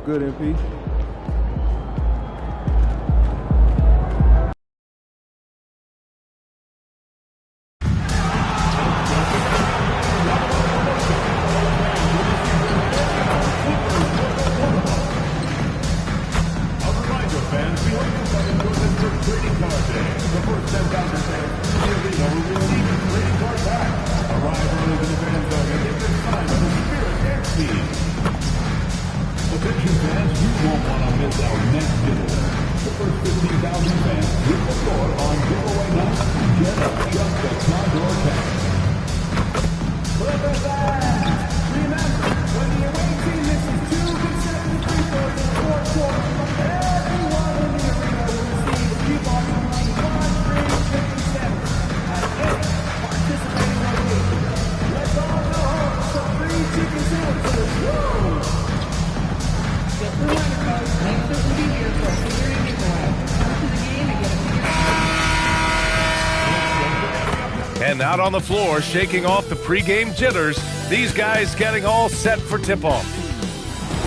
good, MP? And out on the floor, shaking off the pregame jitters, these guys getting all set for tip-off.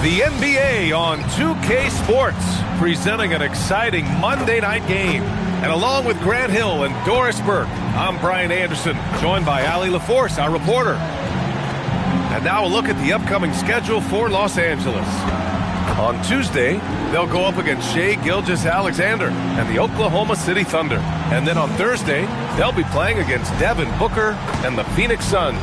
The NBA on 2K Sports, presenting an exciting Monday night game. And along with Grant Hill and Doris Burke, I'm Brian Anderson, joined by Allie LaForce, our reporter. And now a look at the upcoming schedule for Los Angeles. On Tuesday, they'll go up against Shai Gilgeous-Alexander and the Oklahoma City Thunder. And then on Thursday, they'll be playing against Devin Booker and the Phoenix Suns.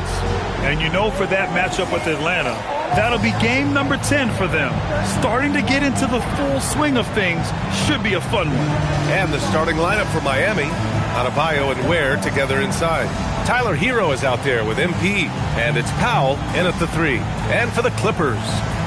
And you know, for that matchup with Atlanta, that'll be game number 10 for them. Starting to get into the full swing of things should be a fun one. And the starting lineup for Miami, Adebayo and Ware together inside. Tyler Hero is out there with MP, and it's Powell in at the 3. And for the Clippers,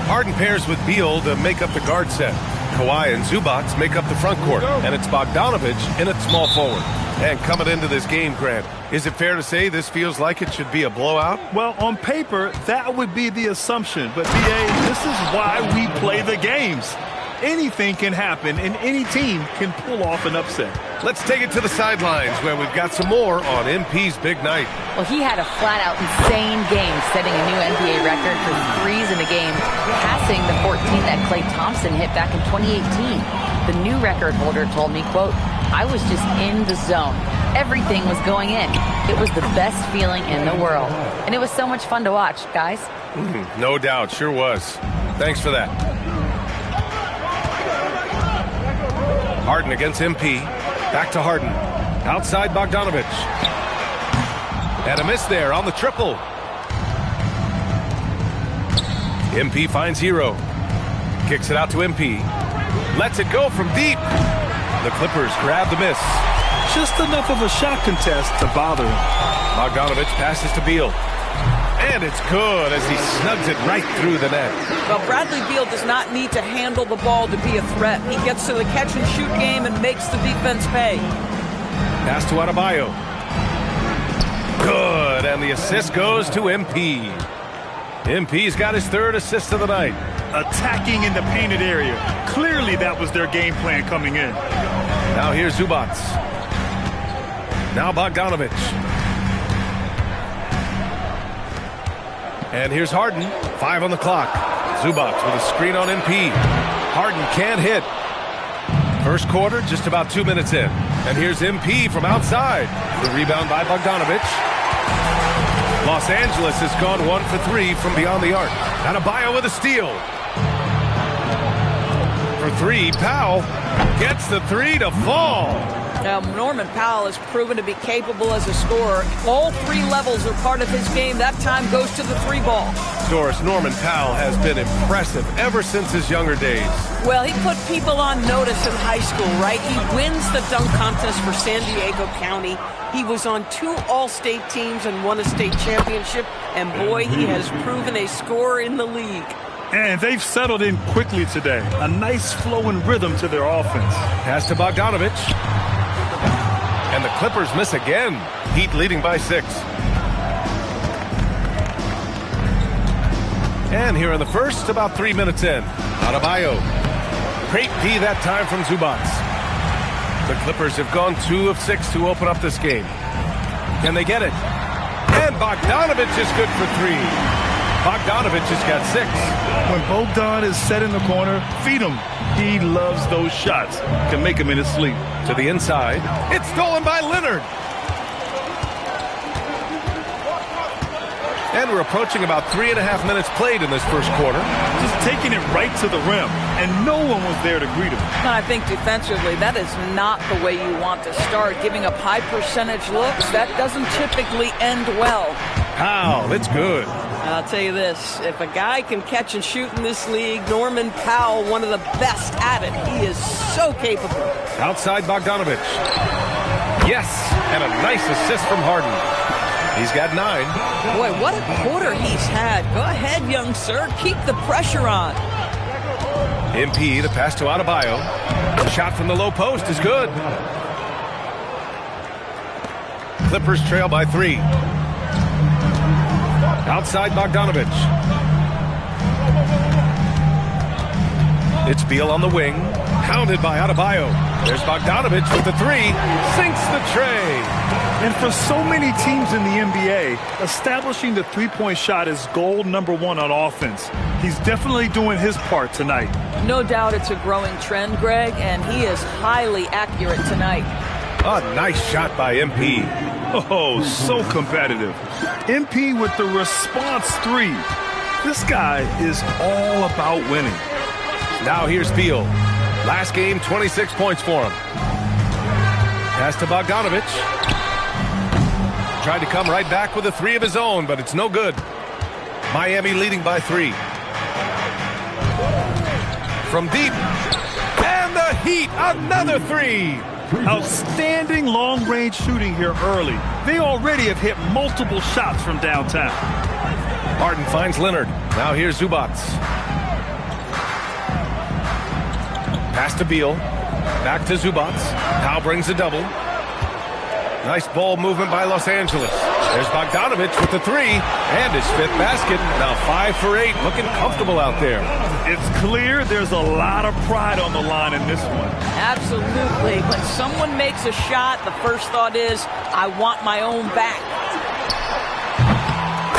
Harden pairs with Beal to make up the guard set. Kawhi and Zubac make up the front court, and it's Bogdanovich in at small forward. And coming into this game, Grant, is it fair to say this feels like it should be a blowout? Well, on paper, that would be the assumption. But, B.A., this is why we play the games. Anything can happen, and any team can pull off an upset. Let's take it to the sidelines, where we've got some more on MP's big night. Well, he had a flat-out insane game, setting a new NBA record for threes in a game, passing the 14 that Klay Thompson hit back in 2018. The new record holder told me, quote, "I was just in the zone. Everything was going in. It was the best feeling in the world. And it was so much fun to watch, guys." No doubt, sure was. Thanks for that. Harden against MP. Back to Harden. Outside Bogdanovich. And a miss there on the triple. MP finds Hero. Kicks it out to MP. Lets it go from deep. The Clippers grab the miss. Just enough of a shot contest to bother him. Bogdanovich passes to Beal. And it's good as he snugs it right through the net. Well, Bradley Beal does not need to handle the ball to be a threat. He gets to the catch-and-shoot game and makes the defense pay. Pass to Adebayo. Good, and the assist goes to MP. MP's got his third assist of the night. Attacking in the painted area. Clearly that was their game plan coming in. Now here's Zubac. Now Bogdanovich. And here's Harden. 5 on the clock. Zubac with a screen on MP. Harden can't hit. First quarter, just about 2 minutes in. And here's MP from outside. The rebound by Bogdanovich. Los Angeles has gone 1 for 3 from beyond the arc. Adebayo with a steal. For 3, Powell gets the 3 to fall. Now, Norman Powell has proven to be capable as a scorer. All 3 levels are part of his game. That time goes to the 3 ball. Doris, Norman Powell has been impressive ever since his younger days. Well, he put people on notice in high school, right? He wins the dunk contest for San Diego County. He was on 2 All-State teams and won a state championship. And boy, he has proven a scorer in the league. And they've settled in quickly today. A nice flowing rhythm to their offense. Pass to Bogdanovich. And the Clippers miss again. Heat leading by 6. And here in the first, about 3 minutes in. Adebayo. Great D that time from Zubac. The Clippers have gone 2 of 6 to open up this game. Can they get it? And Bogdanovich is good for 3. Bogdanovich has got 6. When Bogdan is set in the corner, feed him. He loves those shots. Can make him in his sleep. To the inside. It's stolen by Leonard. And we're approaching about 3.5 minutes played in this first quarter. Just taking it right to the rim, and no one was there to greet him. I think defensively, that is not the way you want to start. Giving up high percentage looks, that doesn't typically end well. Powell, it's good. I'll tell you this, if a guy can catch and shoot in this league, Norman Powell, one of the best at it. He is so capable. Outside Bogdanovich. Yes, and a nice assist from Harden. He's got 9. Boy, what a quarter he's had. Go ahead, young sir. Keep the pressure on. MP, the pass to Adebayo. The shot from the low post is good. Clippers trail by 3. Outside Bogdanovich. It's Beal on the wing. Pounded by Adebayo. There's Bogdanovich with the 3. Sinks the tray. And for so many teams in the NBA, establishing the three-point shot is goal number 1 on offense. He's definitely doing his part tonight. No doubt it's a growing trend, Greg, and he is highly accurate tonight. A nice shot by MP. Oh, so competitive. MP with the response 3. This guy is all about winning. Now here's Beal. Last game, 26 points for him. Pass to Bogdanovich. Tried to come right back with a 3 of his own, but it's no good. Miami leading by 3. From deep. And the Heat, another 3. Outstanding long-range shooting here early. They already have hit multiple shots from downtown. Harden finds Leonard. Now here's Zubac. Pass to Beal. Back to Zubac. Powell brings a double. Nice ball movement by Los Angeles. There's Bogdanovich with the 3 and his 5th basket. Now 5 for 8, looking comfortable out there. It's clear there's a lot of pride on the line in this one. Absolutely. When someone makes a shot, the first thought is, I want my own back.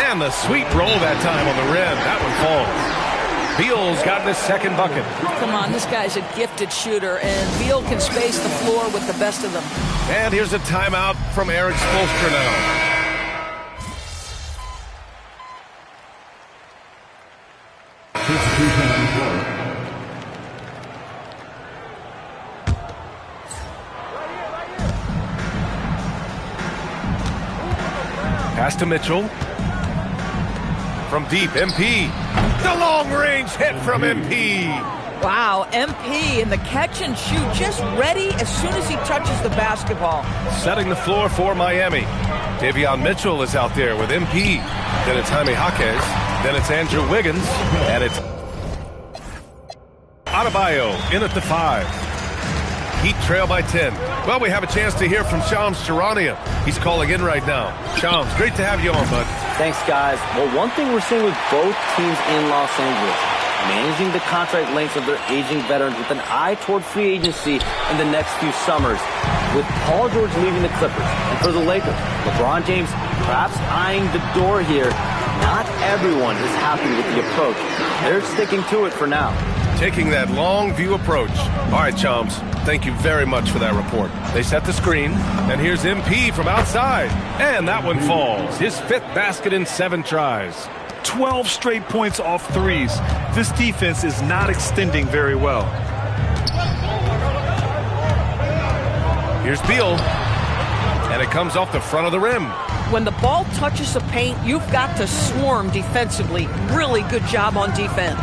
And the sweet roll that time on the rim. That one falls. Beal's gotten his 2nd bucket. Come on, this guy's a gifted shooter, and Beal can space the floor with the best of them. And here's a timeout from Eric Spoelstra now. Pass to Mitchell. From deep, MP. The long-range hit from MP. Wow, MP in the catch and shoot, just ready as soon as he touches the basketball. Setting the floor for Miami. Davion Mitchell is out there with MP. Then it's Jaime Jaquez. Then it's Andrew Wiggins. And it's Adebayo in at the 5. Heat trail by 10. Well, we have a chance to hear from Shams Charania. He's calling in right now. Shams, great to have you on, bud. Thanks, guys. Well, one thing we're seeing with both teams in Los Angeles, managing the contract lengths of their aging veterans with an eye toward free agency in the next few summers. With Paul George leaving the Clippers, and for the Lakers, LeBron James perhaps eyeing the door here, not everyone is happy with the approach. They're sticking to it for now. Taking that long view approach. All right, Chums, thank you very much for that report. They set the screen, and here's MP from outside. And that one falls. His 5th basket in 7 tries. 12 straight points off threes. This defense is not extending very well. Here's Beal. And it comes off the front of the rim. When the ball touches the paint, you've got to swarm defensively. Really good job on defense.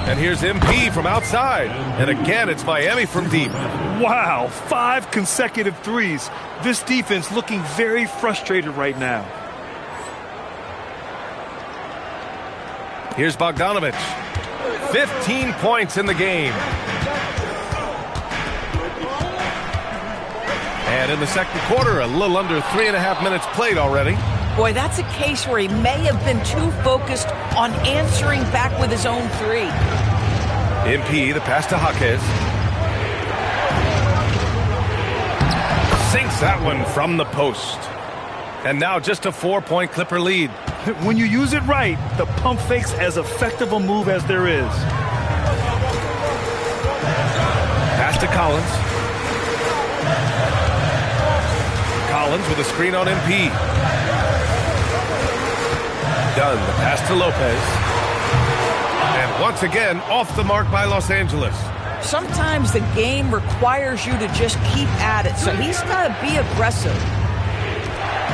And here's MP from outside. And again, it's Miami from deep. Wow, 5 consecutive threes. This defense looking very frustrated right now. Here's Bogdanovich. 15 points in the game. And in the second quarter, a little under 3.5 minutes played already. Boy, that's a case where he may have been too focused on answering back with his own 3. MP, the pass to Jaquez. Sinks that one from the post. And now just a 4-point Clipper lead. When you use it right, the pump fake's as effective a move as there is. Pass to Collins. Collins with a screen on MP. Dunn, the pass to Lopez. And once again, off the mark by Los Angeles. Sometimes the game requires you to just keep at it, so he's got to be aggressive.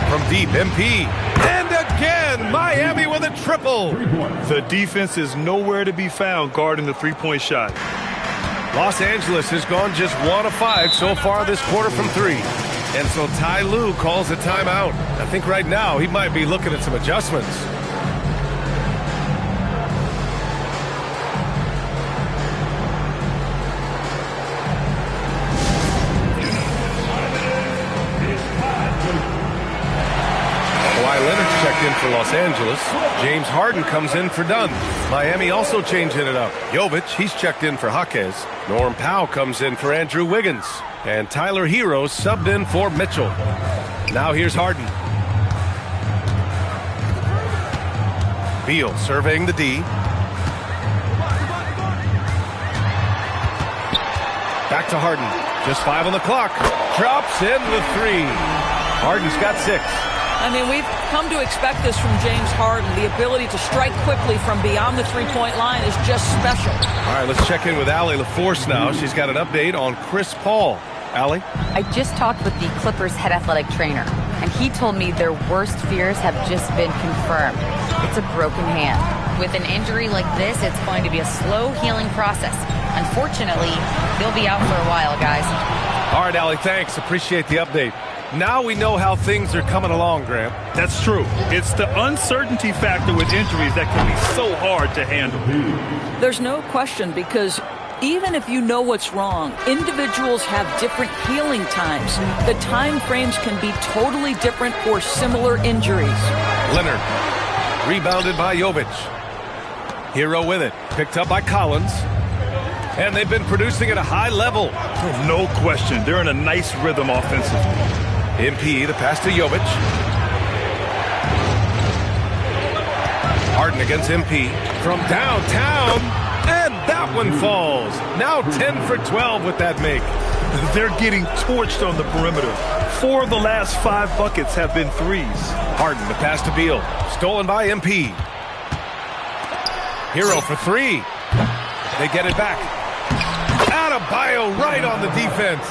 From deep, MP. And again, Miami with a triple. The defense is nowhere to be found guarding the three-point shot. Los Angeles has gone just 1 of 5 so far this quarter from 3. And so Ty Lue calls a timeout. I think right now he might be looking at some adjustments. Leonard's checked in for Los Angeles. James Harden comes in for Dunn. Miami also changing it up. Jovic, he's checked in for Jaquez. Norm Powell comes in for Andrew Wiggins. And Tyler Hero subbed in for Mitchell. Now here's Harden. Beal surveying the D. Back to Harden. Just 5 on the clock. Drops in with 3. Harden's got 6. I mean, we've come to expect this from James Harden. The ability to strike quickly from beyond the three-point line is just special. All right, let's check in with Allie LaForce now. She's got an update on Chris Paul. Allie? I just talked with the Clippers head athletic trainer, and he told me their worst fears have just been confirmed. It's a broken hand. With an injury like this, it's going to be a slow healing process. Unfortunately, he'll be out for a while, guys. All right, Allie, thanks. Appreciate the update. Now we know how things are coming along, Graham. That's true. It's the uncertainty factor with injuries that can be so hard to handle. There's no question, because even if you know what's wrong, individuals have different healing times. The time frames can be totally different for similar injuries. Leonard, rebounded by Jovic. Hero with it, picked up by Collins. And they've been producing at a high level. No question. They're in a nice rhythm offensively. MP, the pass to Jovic. Harden against MP. From downtown. And that one falls. Now 10 for 12 with that make. They're getting torched on the perimeter. 4 of the last 5 buckets have been threes. Harden, the pass to Beal. Stolen by MP. Hero for 3. They get it back. Adebayo right on the defense.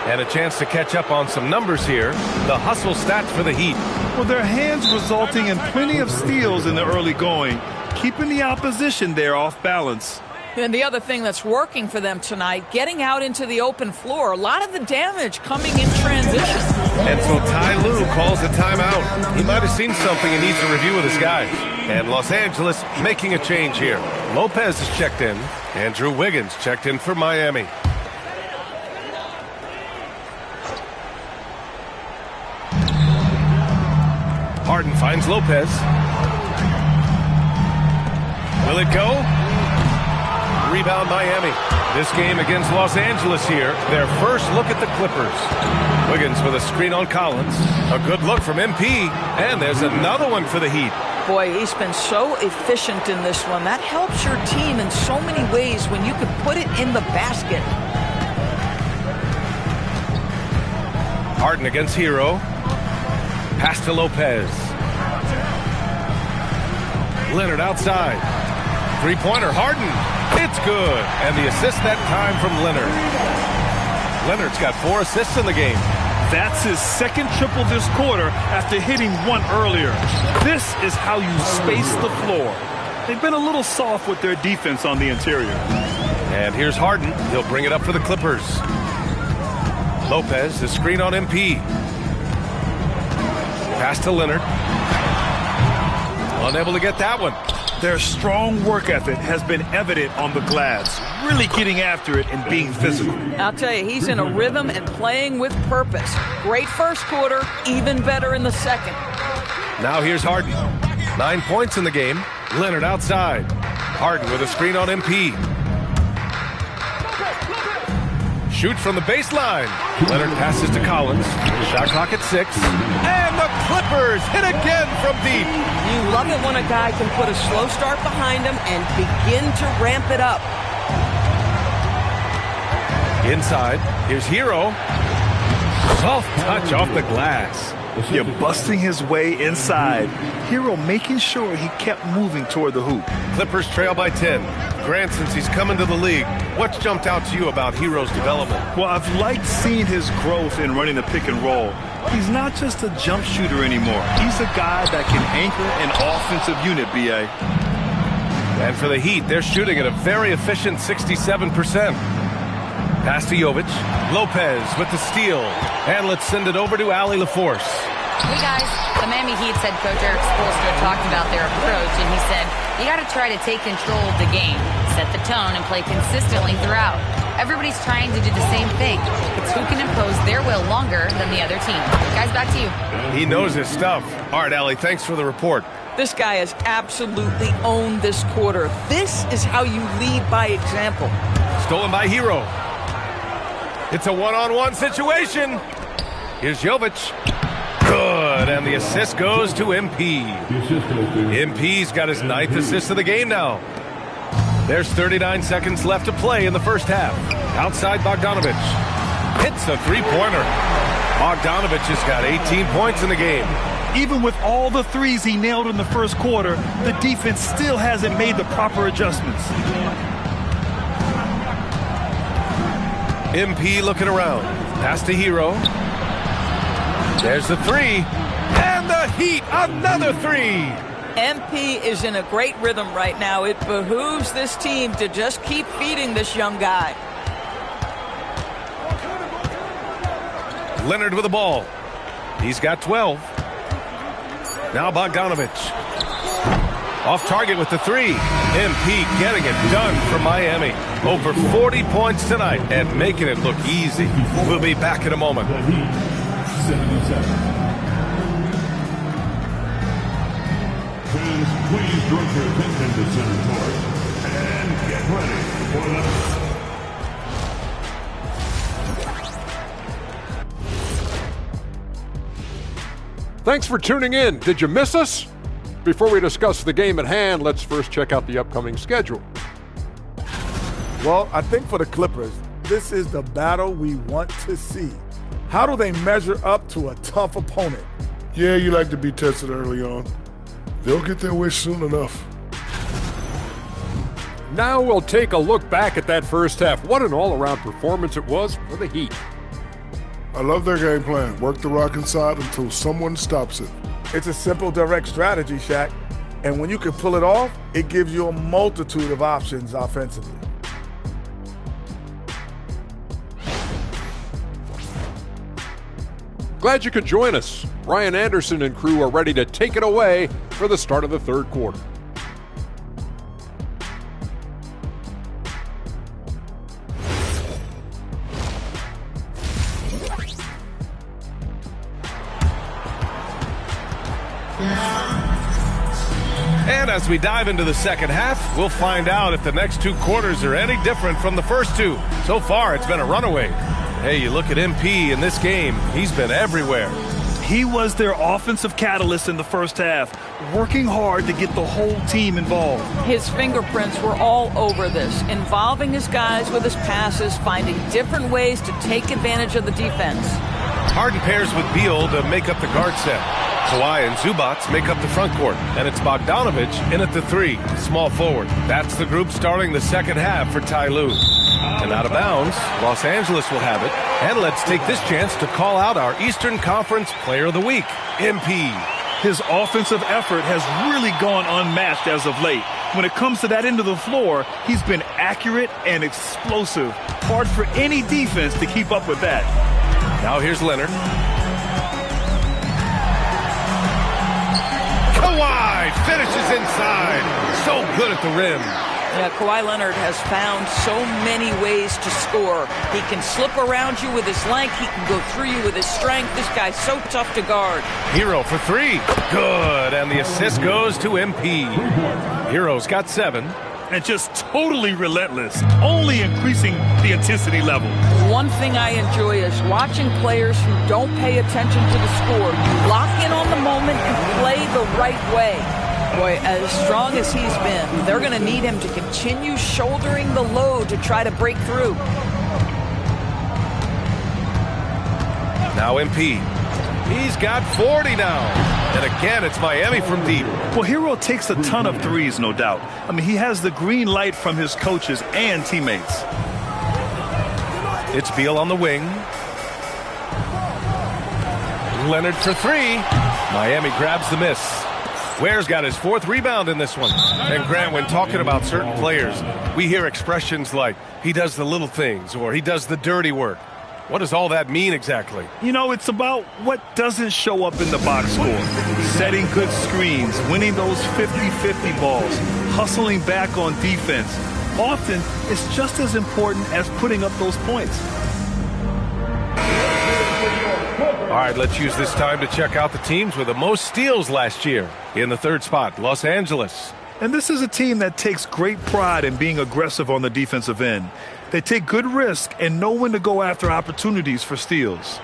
And a chance to catch up on some numbers here. The hustle stats for the Heat. Well, their hands resulting in plenty of steals in the early going, keeping the opposition there off balance. And the other thing that's working for them tonight, getting out into the open floor. A lot of the damage coming in transition. And so Ty Lue calls a timeout. He might have seen something and needs to review with his guys. And Los Angeles making a change here. Lopez is checked in. Andrew Wiggins checked in for Miami. Harden finds Lopez. Will it go? Rebound Miami. This game against Los Angeles here. Their first look at the Clippers. Wiggins with a screen on Collins. A good look from MP. And there's another one for the Heat. Boy, he's been so efficient in this one. That helps your team in so many ways when you can put it in the basket. Harden against Hero. Pass to Lopez. Leonard outside. Three-pointer, Harden. It's good. And the assist that time from Leonard. Leonard's got 4 assists in the game. That's his second triple this quarter after hitting 1 earlier. This is how you space the floor. They've been a little soft with their defense on the interior. And here's Harden. He'll bring it up for the Clippers. Lopez, the screen on MP. Pass to Leonard. Unable to get that one. Their strong work ethic has been evident on the glass, really getting after it and being physical. I'll tell you, he's in a rhythm and playing with purpose. Great first quarter, even better in the second. Now here's Harden. 9 points in the game. Leonard outside. Harden with a screen on MP. Shoot from the baseline. Leonard passes to Collins. Shot clock at 6. And the Clippers hit again from deep. You love it when a guy can put a slow start behind him and begin to ramp it up. Inside, here's Hero. Soft touch off the glass. You're busting his way inside. Hero making sure he kept moving toward the hoop. Clippers trail by 10. Grant, since he's come into the league, what's jumped out to you about Hero's development? Well, I've liked seeing his growth in running the pick and roll. He's not just a jump shooter anymore. He's a guy that can anchor an offensive unit, B.A. And for the Heat, they're shooting at a very efficient 67%. Pass to Jovic. Lopez with the steal. And let's send it over to Allie LaForce. Hey guys, the Miami Heat's head coach Eric Spoelstra talked about their approach, and he said, you got to try to take control of the game, set the tone, and play consistently throughout. Everybody's trying to do the same thing. It's who can impose their will longer than the other team. Guys, back to you. He knows his stuff. All right, Allie, thanks for the report. This guy has absolutely owned this quarter. This is how you lead by example. Stolen by Hero. It's a one-on-one situation. Here's Jovic. Good, and the assist goes to MP. MP's got his 9th assist of the game now. There's 39 seconds left to play in the first half. Outside Bogdanovic. Hits a three-pointer. Bogdanovic has got 18 points in the game. Even with all the threes he nailed in the first quarter, the defense still hasn't made the proper adjustments. MP looking around. Pass to Hero. There's the three. And the Heat, another three. MP is in a great rhythm right now. It behooves this team to just keep feeding this young guy. Leonard with the ball. He's got 12. Now Bogdanovic. Off target with the three. MP getting it done for Miami. Over 40 points tonight and making it look easy. We'll be back in a moment. Fans, please direct your attention to center court and get ready for the... Thanks for tuning in. Did you miss us? Before we discuss the game at hand, let's first check out the upcoming schedule. Well, I think for the Clippers, this is the battle we want to see. How do they measure up to a tough opponent? Yeah, you like to be tested early on. They'll get their wish soon enough. Now we'll take a look back at that first half. What an all-around performance it was for the Heat. I love their game plan. Work the rock inside until someone stops it. It's a simple, direct strategy, Shaq. And when you can pull it off, it gives you a multitude of options offensively. Glad you could join us. Ryan Anderson and crew are ready to take it away for the start of the third quarter. And as we dive into the second half, we'll find out if the next two quarters are any different from the first two. So far, it's been a runaway. Hey, you look at MP in this game, he's been everywhere. He was their offensive catalyst in the first half, working hard to get the whole team involved. His fingerprints were all over this, involving his guys with his passes, finding different ways to take advantage of the defense. Harden pairs with Beal to make up the guard set. Kawhi and Zubats make up the front court, and it's Bogdanovic in at the three, small forward. That's the group starting the second half for Ty Lue. And out of bounds, Los Angeles will have it. And let's take this chance to call out our Eastern Conference Player of the Week, MP. His offensive effort has really gone unmatched as of late. When it comes to that end of the floor, he's been accurate and explosive. Hard for any defense to keep up with that. Now here's Leonard. Kawhi finishes inside. So good at the rim. Yeah, Kawhi Leonard has found so many ways to score. He can slip around you with his length. He can go through you with his strength. This guy's so tough to guard. Hero for three. Good. And the assist goes to MP. Hero's got 7. And just totally relentless, only increasing the intensity level. one thing I enjoy is watching players who don't pay attention to the score lock in on the moment and play the right way. Boy, as strong as he's been, they're going to need him to continue shouldering the load to try to break through. Now MP. He's got 40 now. And again, it's Miami from deep. Well, Hero takes a ton of threes, no doubt. I mean, he has the green light from his coaches and teammates. It's Beal on the wing. Leonard for three. Miami grabs the miss. Ware's got his 4th rebound in this one. And Grant, when talking about certain players, we hear expressions like, he does the little things, or he does the dirty work. What does all that mean exactly? You know, it's about what doesn't show up in the box score. Setting good screens, winning those 50-50 balls, hustling back on defense. Often, it's just as important as putting up those points. All right, let's use this time to check out the teams with the most steals last year. In the 3rd spot, Los Angeles. And this is a team that takes great pride in being aggressive on the defensive end. They take good risk and know when to go after opportunities for steals.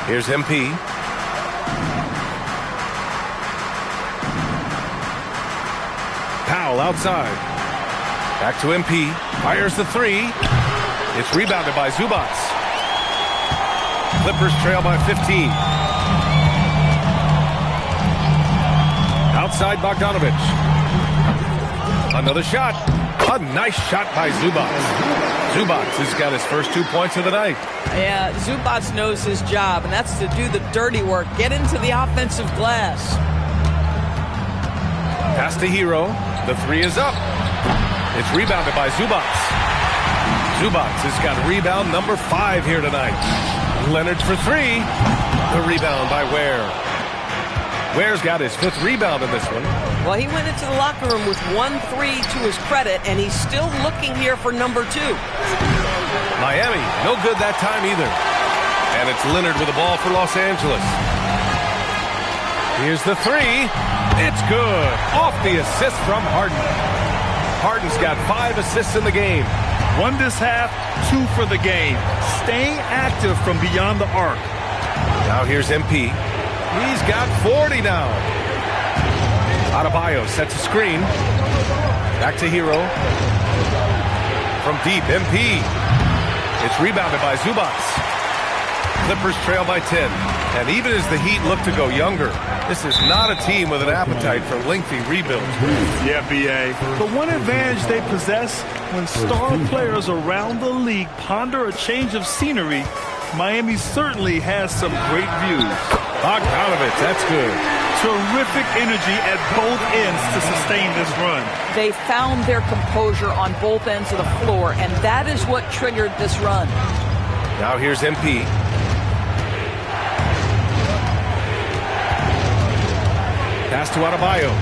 Here's MP. Powell outside. Back to MP. Fires the 3. It's rebounded by Zubats. Clippers trail by 15. Outside Bogdanovich. Another shot. A nice shot by Zubats. Zubats has got his first 2 points of the night. Yeah, Zubats knows his job, and that's to do the dirty work. Get into the offensive glass. Pass to Hero. The 3 is up. It's rebounded by Zubats. Zubats has got rebound number 5 here tonight. Leonard for 3. The rebound by Ware. Ware's got his 5th rebound in this one. Well, he went into the locker room with 1 3 to his credit, and he's still looking here for number 2. Miami, no good that time either. And it's Leonard with the ball for Los Angeles. Here's the 3. It's good. Off the assist from Harden. Harden's got 5 assists in the game. 1 this half, 2 for the game. Staying active from beyond the arc. Now here's MP. He's got 40 now. Adebayo sets a screen. Back to Hero. From deep, MP. It's rebounded by Zubats. Clippers trail by 10. And even as the Heat look to go younger, this is not a team with an appetite for lengthy rebuilds. Yeah, B.A. The one advantage they possess when star players around the league ponder a change of scenery, Miami certainly has some great views. Bogdanovich, that's good. Terrific energy at both ends to sustain this run. They found their composure on both ends of the floor, and that is what triggered this run. Now here's MP. Pass to Adebayo.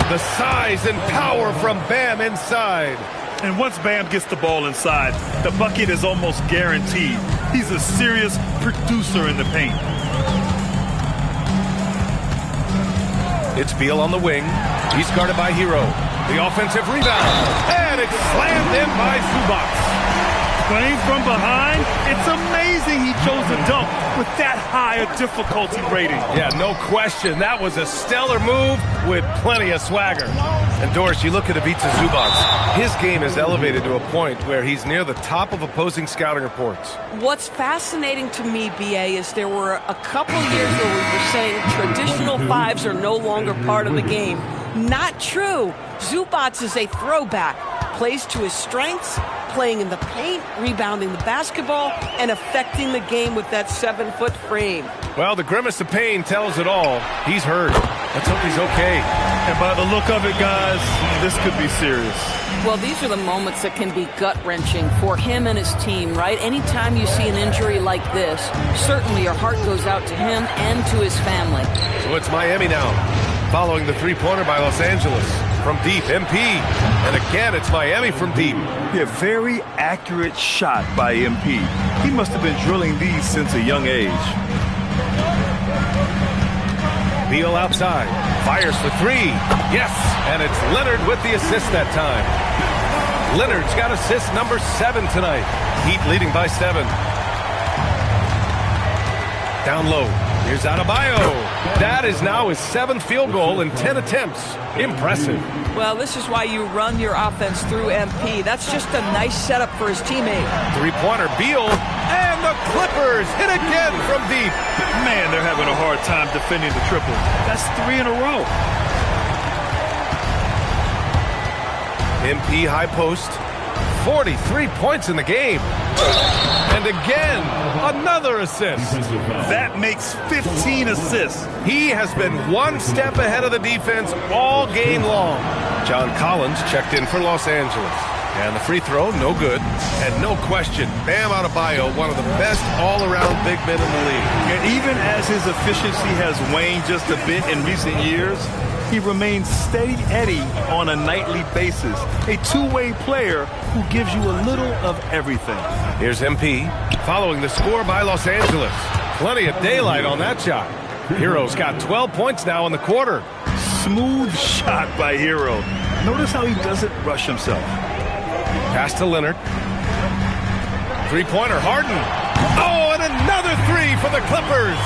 The size and power from Bam inside. And once Bam gets the ball inside, the bucket is almost guaranteed. He's a serious producer in the paint. It's Beal on the wing. He's guarded by Hero. The offensive rebound. And it's slammed in by Zubats. Playing from behind, it's amazing he chose a dunk with that high a difficulty rating. Yeah, no question. That was a stellar move with plenty of swagger. And Doris, you look at Ivica Zubats. His game is elevated to a point where he's near the top of opposing scouting reports. What's fascinating to me, B.A., is there were a couple years where we were saying traditional 5s are no longer part of the game. Not true. Zubats is a throwback. Plays to his strengths, playing in the paint, rebounding the basketball, and affecting the game with that 7-foot frame. Well, the grimace of pain tells it all. He's hurt. Let's hope he's okay. And by the look of it, guys, this could be serious. Well, these are the moments that can be gut-wrenching for him and his team, right? Anytime you see an injury like this, certainly your heart goes out to him and to his family. So it's Miami now, following the three-pointer by Los Angeles. From deep, MP. And again, it's Miami from deep. Yeah, very accurate shot by MP. He must have been drilling these since a young age. Beal outside. Fires for three. Yes! And it's Leonard with the assist that time. Leonard's got assist number 7 tonight. Heat leading by 7. Down low. Here's Adebayo. That is now his 7th field goal in 10 attempts. Impressive. Well, this is why you run your offense through MP. That's just a nice setup for his teammate. Three-pointer, Beal. And the Clippers hit again from deep. Man, they're having a hard time defending the triple. That's 3 in a row. MP high post. 43 points in the game. And again, another assist. That makes 15 assists. He has been one step ahead of the defense all game long. John Collins checked in for Los Angeles. And the free throw, no good. And no question, Bam Adebayo, one of the best all-around big men in the league. And even as his efficiency has waned just a bit in recent years, he remains steady Eddie on a nightly basis. A two-way player who gives you a little of everything. Here's MP following the score by Los Angeles. Plenty of daylight on that shot. Hero's got 12 points now in the quarter. Smooth shot by Hero. Notice how he doesn't rush himself. Pass to Leonard. Three-pointer, Harden. Oh, and another three for the Clippers.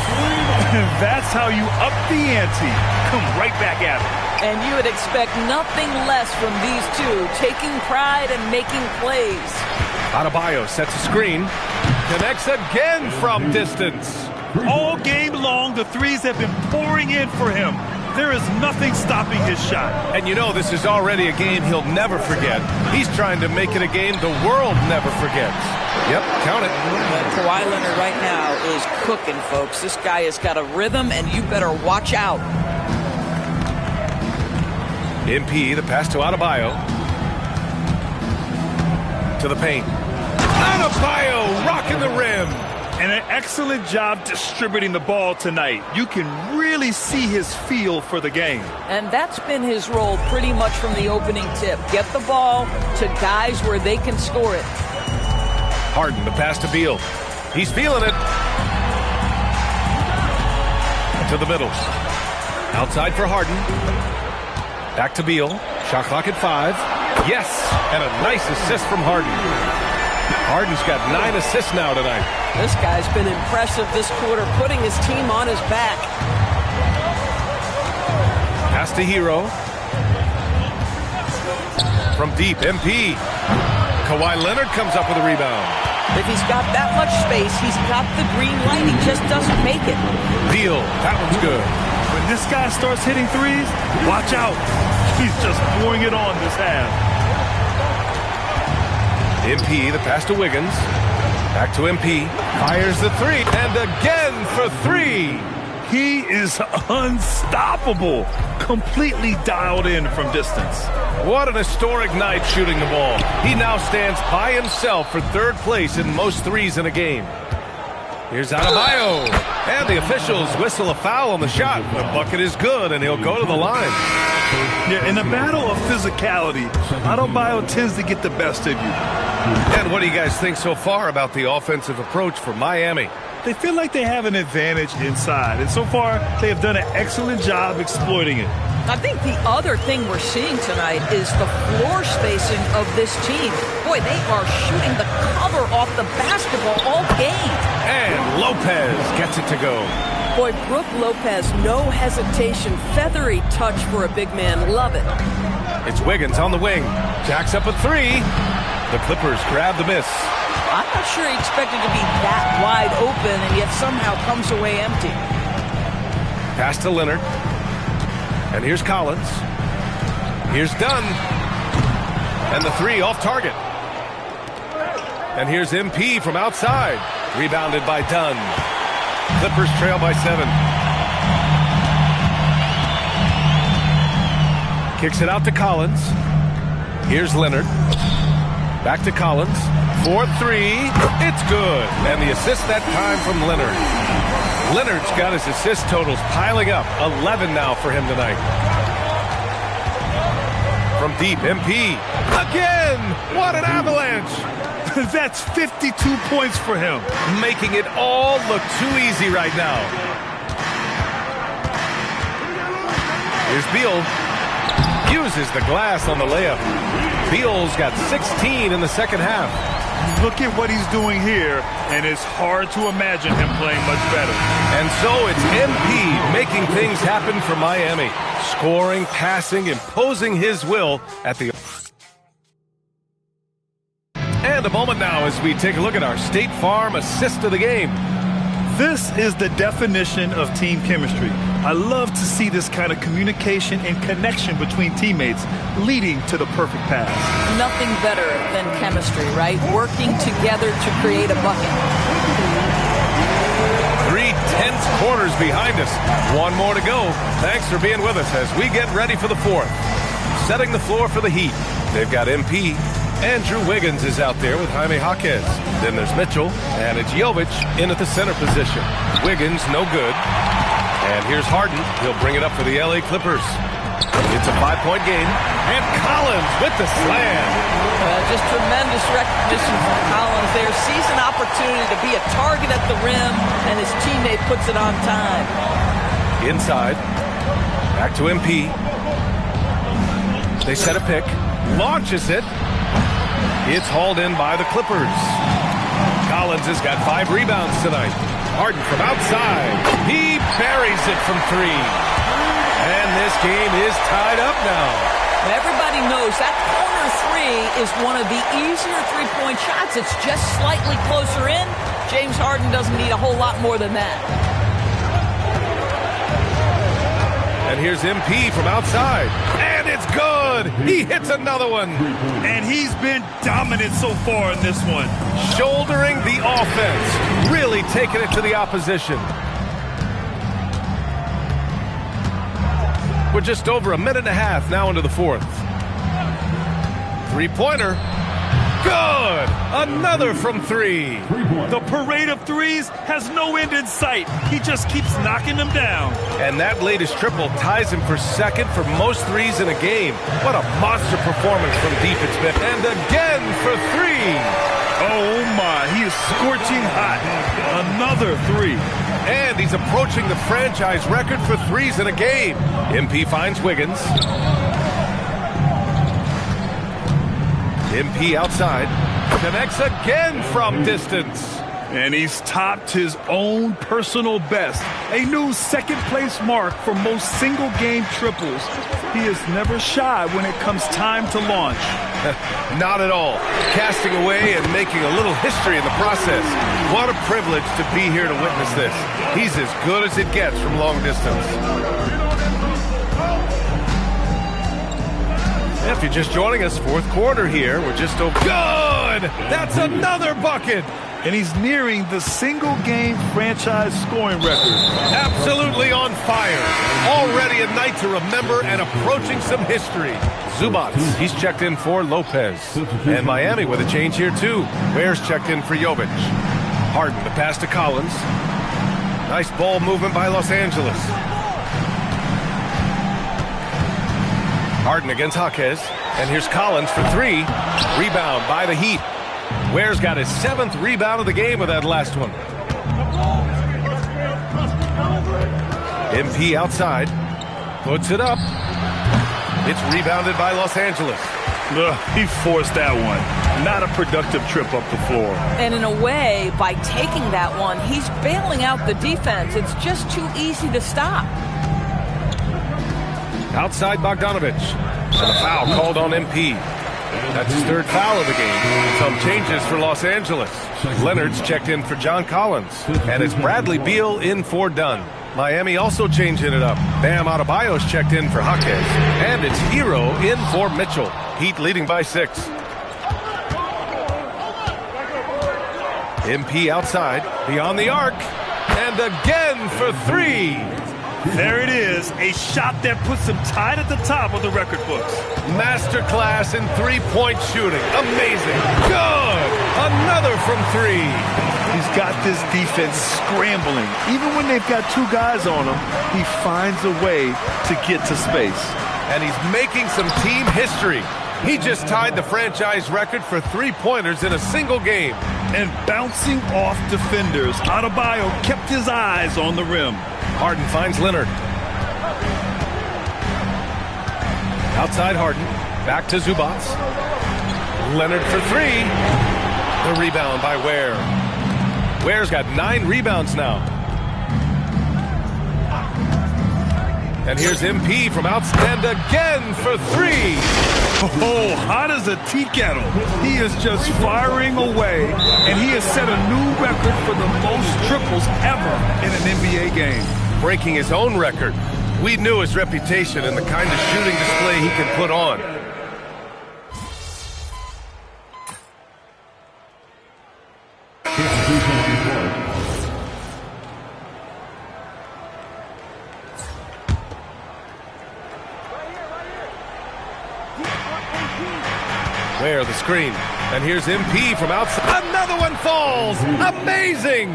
That's how you up the ante. Come right back at it. And you would expect nothing less from these two, taking pride and making plays. Adebayo sets a screen. Connects again from distance. All game long, the threes have been pouring in for him. There is nothing stopping his shot. And you know this is already a game he'll never forget. He's trying to make it a game the world never forgets. Yep, count it. Kawhi Leonard right now is cooking, folks. This guy has got a rhythm, and you better watch out. MP, the pass to Adebayo. To the paint. Adebayo rocking the rim. And an excellent job distributing the ball tonight. You can really see his feel for the game. And that's been his role pretty much from the opening tip. Get the ball to guys where they can score it. Harden, the pass to Beal. He's feeling it. To the middle. Outside for Harden. Back to Beal. Shot clock at 5. Yes! And a nice assist from Harden. Harden's got 9 assists now tonight. This guy's been impressive this quarter, putting his team on his back. Pass to Hero. From deep, MP. Kawhi Leonard comes up with a rebound. If he's got that much space, he's got the green light. He just doesn't make it. Deal. That one's good. When this guy starts hitting threes, watch out. He's just pouring it on this half. MP, the pass to Wiggins. Back to MP. Fires the three. And again for 3. He is unstoppable. Completely dialed in from distance. What an historic night shooting the ball. He now stands by himself for 3rd place in most threes in a game. Here's Adebayo. And the officials whistle a foul on the shot. The bucket is good, and he'll go to the line. Yeah, in a battle of physicality, Adebayo tends to get the best of you. And what do you guys think so far about the offensive approach for Miami? They feel like they have an advantage inside, and so far they have done an excellent job exploiting it. I think the other thing we're seeing tonight is the floor spacing of this team. Boy, they are shooting the cover off the basketball all game. And Lopez gets it to go. Boy, Brook Lopez, no hesitation, feathery touch for a big man. Love it. It's Wiggins on the wing. Jacks up a 3. The Clippers grab the miss. I'm not sure he expected to be that wide open and yet somehow comes away empty. Pass to Leonard. And here's Collins. Here's Dunn. And the 3 off target. And here's MP from outside. Rebounded by Dunn. Clippers trail by 7. Kicks it out to Collins. Here's Leonard. Back to Collins. 4-3. It's good. And the assist that time from Leonard. Leonard's got his assist totals piling up. 11 now for him tonight. From deep, MP. Again! What an avalanche! That's 52 points for him. Making it all look too easy right now. Here's Beal. Uses the glass on the layup. Beal's got 16 in the second half. Look at what he's doing here, and it's hard to imagine him playing much better. And so it's MP making things happen for Miami. Scoring, passing, imposing his will at the... And a moment now as we take a look at our State Farm assist of the game. This is the definition of team chemistry. I love to see this kind of communication and connection between teammates leading to the perfect pass. Nothing better than chemistry, right? Working together to create a bucket. 3 tense quarters behind us. One more to go. Thanks for being with us as we get ready for the fourth. Setting the floor for the Heat. They've got MP. Andrew Wiggins is out there with Jaime Jaquez. Then there's Mitchell, and it's Jovic in at the center position. Wiggins, no good. And here's Harden. He'll bring it up for the LA Clippers. It's a 5-point game. And Collins with the slam. Just tremendous recognition from Collins there. Sees an opportunity to be a target at the rim, and his teammate puts it on time. Inside. Back to MP. They set a pick. Launches it. It's hauled in by the Clippers. Collins has got 5 rebounds tonight. Harden from outside. He buries it from 3. And this game is tied up now. Everybody knows that corner 3 is one of the easier three-point shots. It's just slightly closer in. James Harden doesn't need a whole lot more than that. And here's MP from outside. And it's good. He hits another one. And he's been dominant so far in this one. Shouldering the offense. Really taking it to the opposition. We're just over a minute and a half now into the fourth. 3-pointer. Good. Another from 3. The parade of threes has no end in sight. He just keeps knocking them down. And that latest triple ties him for second for most threes in a game. What a monster performance from deep it's been. And again for 3. Oh my, he is scorching hot. Another 3. And he's approaching the franchise record for threes in a game. MP finds Wiggins. MP outside. Connects again from distance. And he's topped his own personal best. A new second-place mark for most single-game triples. He is never shy when it comes time to launch. Not at all. Casting away and making a little history in the process. What a privilege to be here to witness this. He's as good as it gets from long distance. If you're just joining us, fourth quarter here. We're just over. Good! That's another bucket! And he's nearing the single-game franchise scoring record. Absolutely on fire. Already a night to remember and approaching some history. Zubac, he's checked in for Lopez. And Miami with a change here, too. Ware's checked in for Jovic. Harden, the pass to Collins. Nice ball movement by Los Angeles. Harden against Jaquez. And here's Collins for 3. Rebound by the Heat. Ware's got his 7th rebound of the game with that last one. MP outside. Puts it up. It's rebounded by Los Angeles. He forced that one. Not a productive trip up the floor. And in a way, by taking that one, he's bailing out the defense. It's just too easy to stop. Outside Bogdanovich. And a foul called on MP. That's his 3rd foul of the game. Some changes for Los Angeles. Leonard's checked in for John Collins. And it's Bradley Beal in for Dunn. Miami also changing it up. Bam Adebayo's checked in for Jaquez. And it's Hero in for Mitchell. Heat leading by 6. MP outside. Beyond the arc. And again for 3. There it is, a shot that puts him tied at the top of the record books. Masterclass in 3-point shooting. Amazing. Good. Another from 3. He's got this defense scrambling. Even when they've got 2 guys on him, he finds a way to get to space. And he's making some team history. He just tied the franchise record for 3-pointers in a single game. And bouncing off defenders, Adebayo kept his eyes on the rim. Harden finds Leonard. Outside Harden. Back to Zubac. Leonard for three. The rebound by Ware. Ware's got 9 rebounds now. And here's MP from outside again for three. Oh, hot as a tea kettle. He is just firing away, and he has set a new record for the most triples ever in an NBA game. Breaking his own record. We knew his reputation and the kind of shooting display he can put on. Where the screen. And here's MP from outside. Another one falls. Amazing.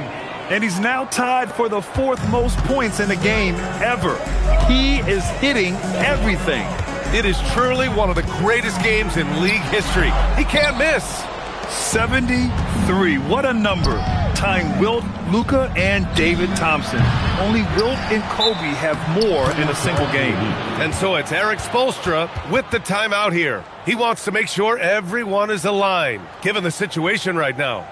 And he's now tied for the 4th most points in a game ever. He is hitting everything. It is truly one of the greatest games in league history. He can't miss. 73. What a number. Tying Wilt, Luka, and David Thompson. Only Wilt and Kobe have more in a single game. And so it's Eric Spoelstra with the timeout here. He wants to make sure everyone is aligned, given the situation right now.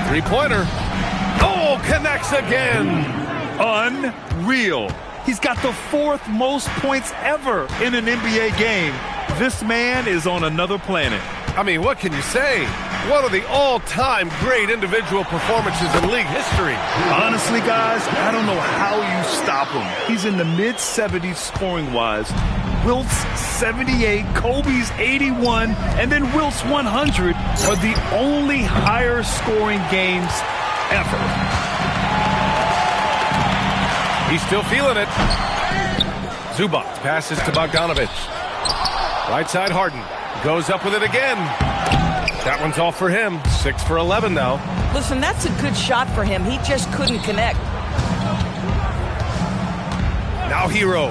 Three-pointer. Oh, connects again. Unreal. He's got the 4th most points ever in an NBA game. This man is on another planet. I mean, what can you say? One of the all-time great individual performances in league history. Honestly, guys, I don't know how you stop him. He's in the mid-70s scoring-wise. Wilt's 78, Kobe's 81, and then Wilt's 100 are the only higher scoring games ever. He's still feeling it. Zubac passes to Bogdanovic. Right side Harden. Goes up with it again. That one's off for him. 6 for 11 now. Listen, that's a good shot for him. He just couldn't connect. Now Hero.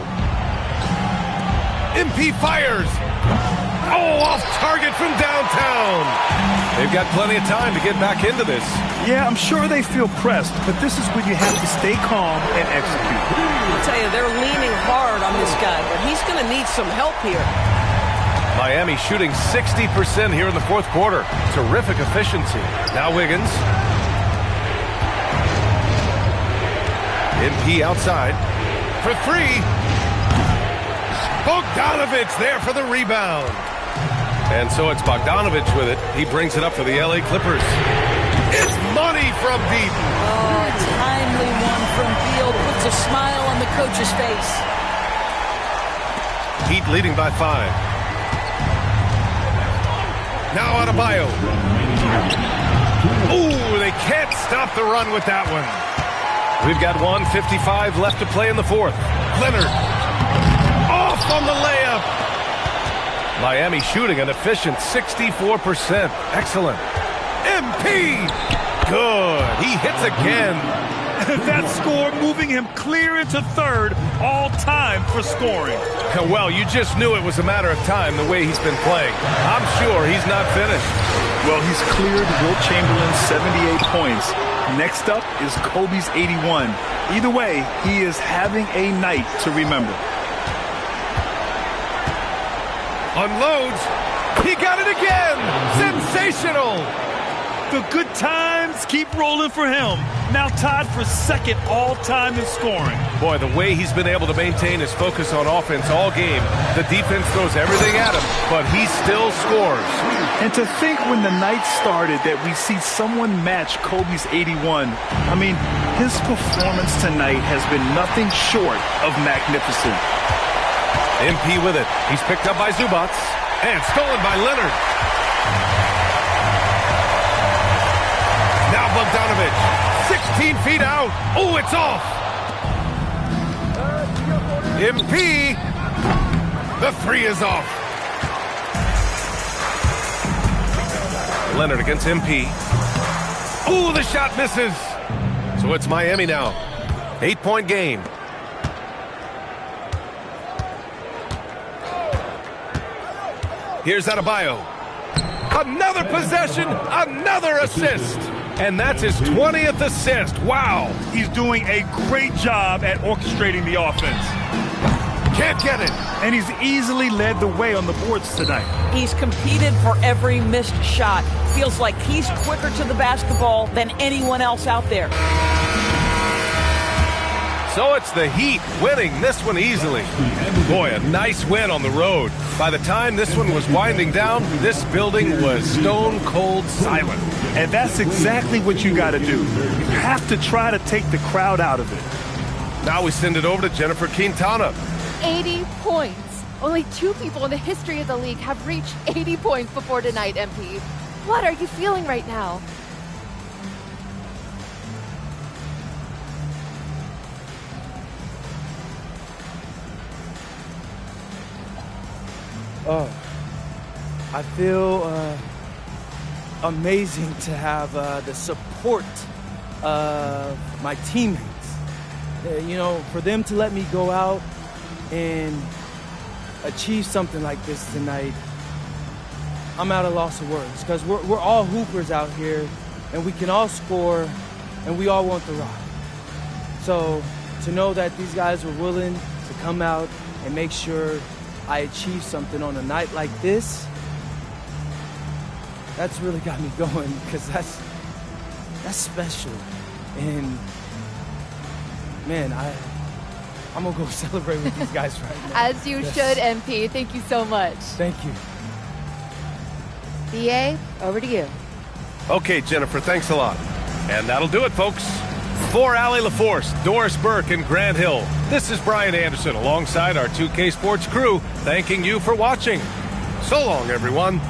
MP fires. Oh, off target from downtown. They've got plenty of time to get back into this. Yeah, I'm sure they feel pressed, but this is when you have to stay calm and execute. I'll tell you, they're leaning hard on this guy, but he's going to need some help here. Miami shooting 60% here in the 4th quarter. Terrific efficiency. Now Wiggins. MP outside for three. Bogdanovic there for the rebound. And so it's Bogdanovic with it. He brings it up for the LA Clippers. It's money from deep. Oh, timely one from Field. Puts a smile on the coach's face. Heat leading by 5. Now Adebayo. Ooh, they can't stop the run with that one. We've got 1:55 left to play in the 4th. Leonard. Off on the layup. Miami shooting an efficient 64%. Excellent. MP. Good. He hits again. That score moving him clear into 3rd all time for scoring. Well, you just knew it was a matter of time the way he's been playing. I'm sure he's not finished. Well, he's cleared Wilt Chamberlain's 78 points. Next up is Kobe's 81. Either way, he is having a night to remember. Unloads. He got it again. Sensational. The good times keep rolling for him. now tied for second all-time in scoring. Boy, the way he's been able to maintain his focus on offense all game, the defense throws everything at him, but he still scores. And to think when the night started that we see someone match Kobe's 81, I mean, his performance tonight has been nothing short of magnificent. MP with it. He's picked up by Zubac and stolen by Leonard. Now Bogdanovic, 16 feet out. Oh, it's off. MP, the three is off. Leonard against MP. Oh, the shot misses. So it's Miami now. 8-point game. Here's Adebayo. Another possession, another assist. And that's his 20th assist. Wow. He's doing a great job at orchestrating the offense. Can't get it. And he's easily led the way on the boards tonight. He's competed for every missed shot. Feels like he's quicker to the basketball than anyone else out there. So it's the Heat winning this one easily. Boy, a nice win on the road. By the time this one was winding down, this building was stone cold silent. And that's exactly what you got to do. You have to try to take the crowd out of it. Now we send it over to Jennifer Quintana. 80 points. Only 2 people in the history of the league have reached 80 points before tonight, MP. What are you feeling right now? Oh, I feel amazing to have the support of my teammates. You know, for them to let me go out and achieve something like this tonight, I'm at a loss of words, because we're all hoopers out here, and we can all score, and we all want the rock. So to know that these guys were willing to come out and make sure I achieve something on a night like this, that's really got me going, because that's special. And man, I'm gonna go celebrate with these guys right now. As you should, MP. Thank you so much. Thank you. BA, over to you. Okay, Jennifer, thanks a lot. And that'll do it, folks. For Allie LaForce, Doris Burke, and Grant Hill, this is Brian Anderson alongside our 2K Sports crew, thanking you for watching. So long, everyone.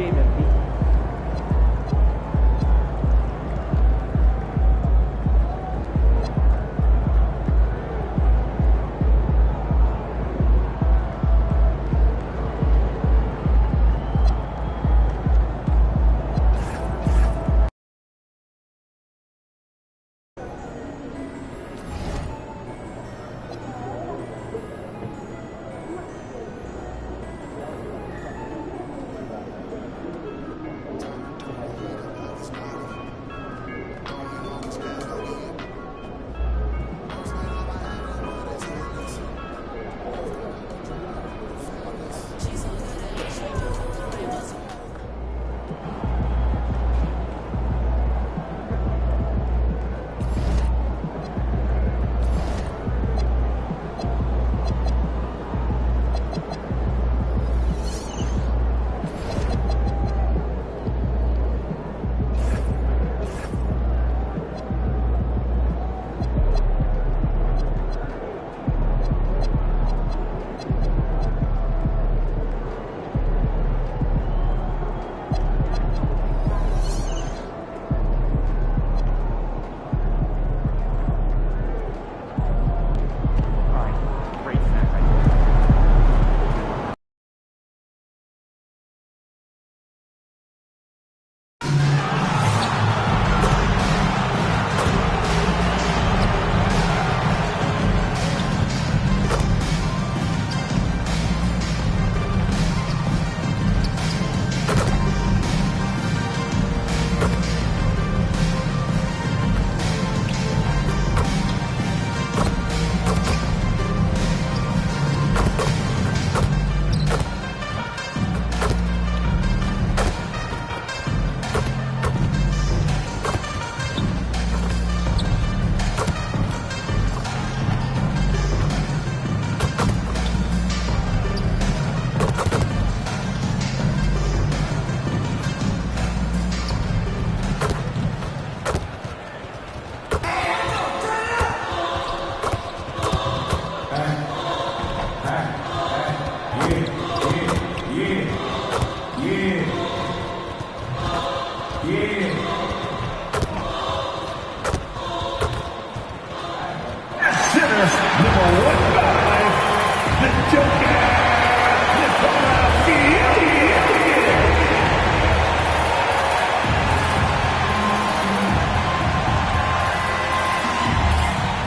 game, MP.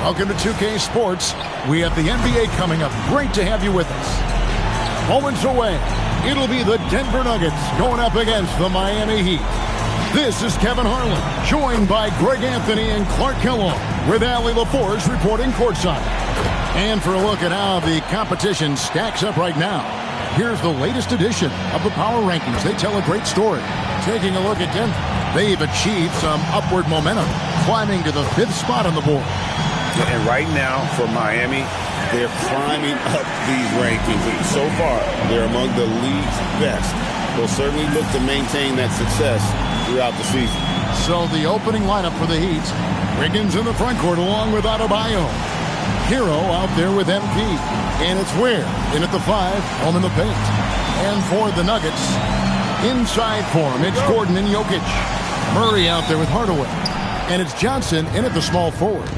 Welcome to 2K Sports. We have the NBA coming up. Great to have you with us. Moments away, it'll be the Denver Nuggets going up against the Miami Heat. This is Kevin Harlan, joined by Greg Anthony and Clark Kellogg, with Allie LaForge reporting courtside. And for a look at how the competition stacks up right now, here's the latest edition of the Power Rankings. They tell a great story. Taking a look at Denver, they've achieved some upward momentum, climbing to the 5th spot on the board. And right now, for Miami, they're climbing up these rankings. And so far, they're among the league's best. They'll certainly look to maintain that success throughout the season. So the opening lineup for the Heat, Wiggins in the front court along with Adebayo. Hero out there with MP. And it's Ware in at the 5, home in the paint. And for the Nuggets, inside for him, it's Gordon and Jokic. Murray out there with Hardaway. And it's Johnson in at the small forward.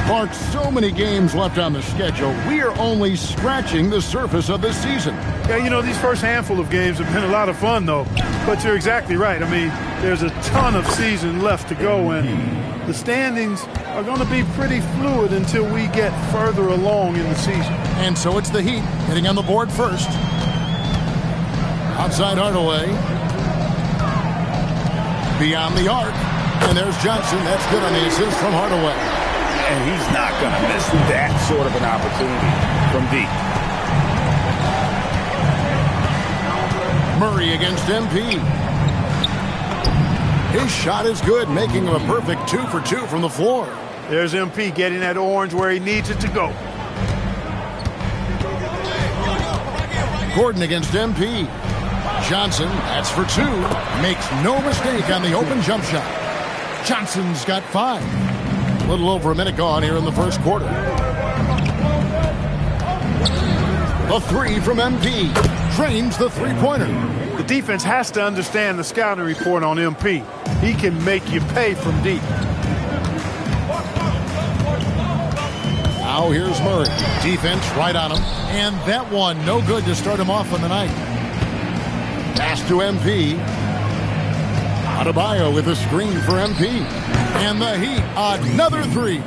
Clark, so many games left on the schedule. We are only scratching the surface of this season. Yeah, you know, these first handful of games have been a lot of fun, though. But you're exactly right. I mean, there's a ton of season left to go, and the standings are going to be pretty fluid until we get further along in the season. And so it's the Heat hitting on the board first. Outside Hardaway. Beyond the arc. And there's Johnson. That's good on the assist from Hardaway. And he's not going to miss that sort of an opportunity from deep. Murray against MP. His shot is good, making him a perfect 2 for 2 from the floor. There's MP getting that orange where he needs it to go. Gordon against MP. Johnson, that's for 2. Makes no mistake on the open jump shot. Johnson's got 5. A little over a minute gone here in the first quarter. A 3 from MP. Drains the three-pointer. The defense has to understand the scouting report on MP. He can make you pay from deep. Now here's Murray. Defense right on him. And that one no good to start him off on the night. Pass to MP. Adebayo with a screen for MP. And the Heat, another three.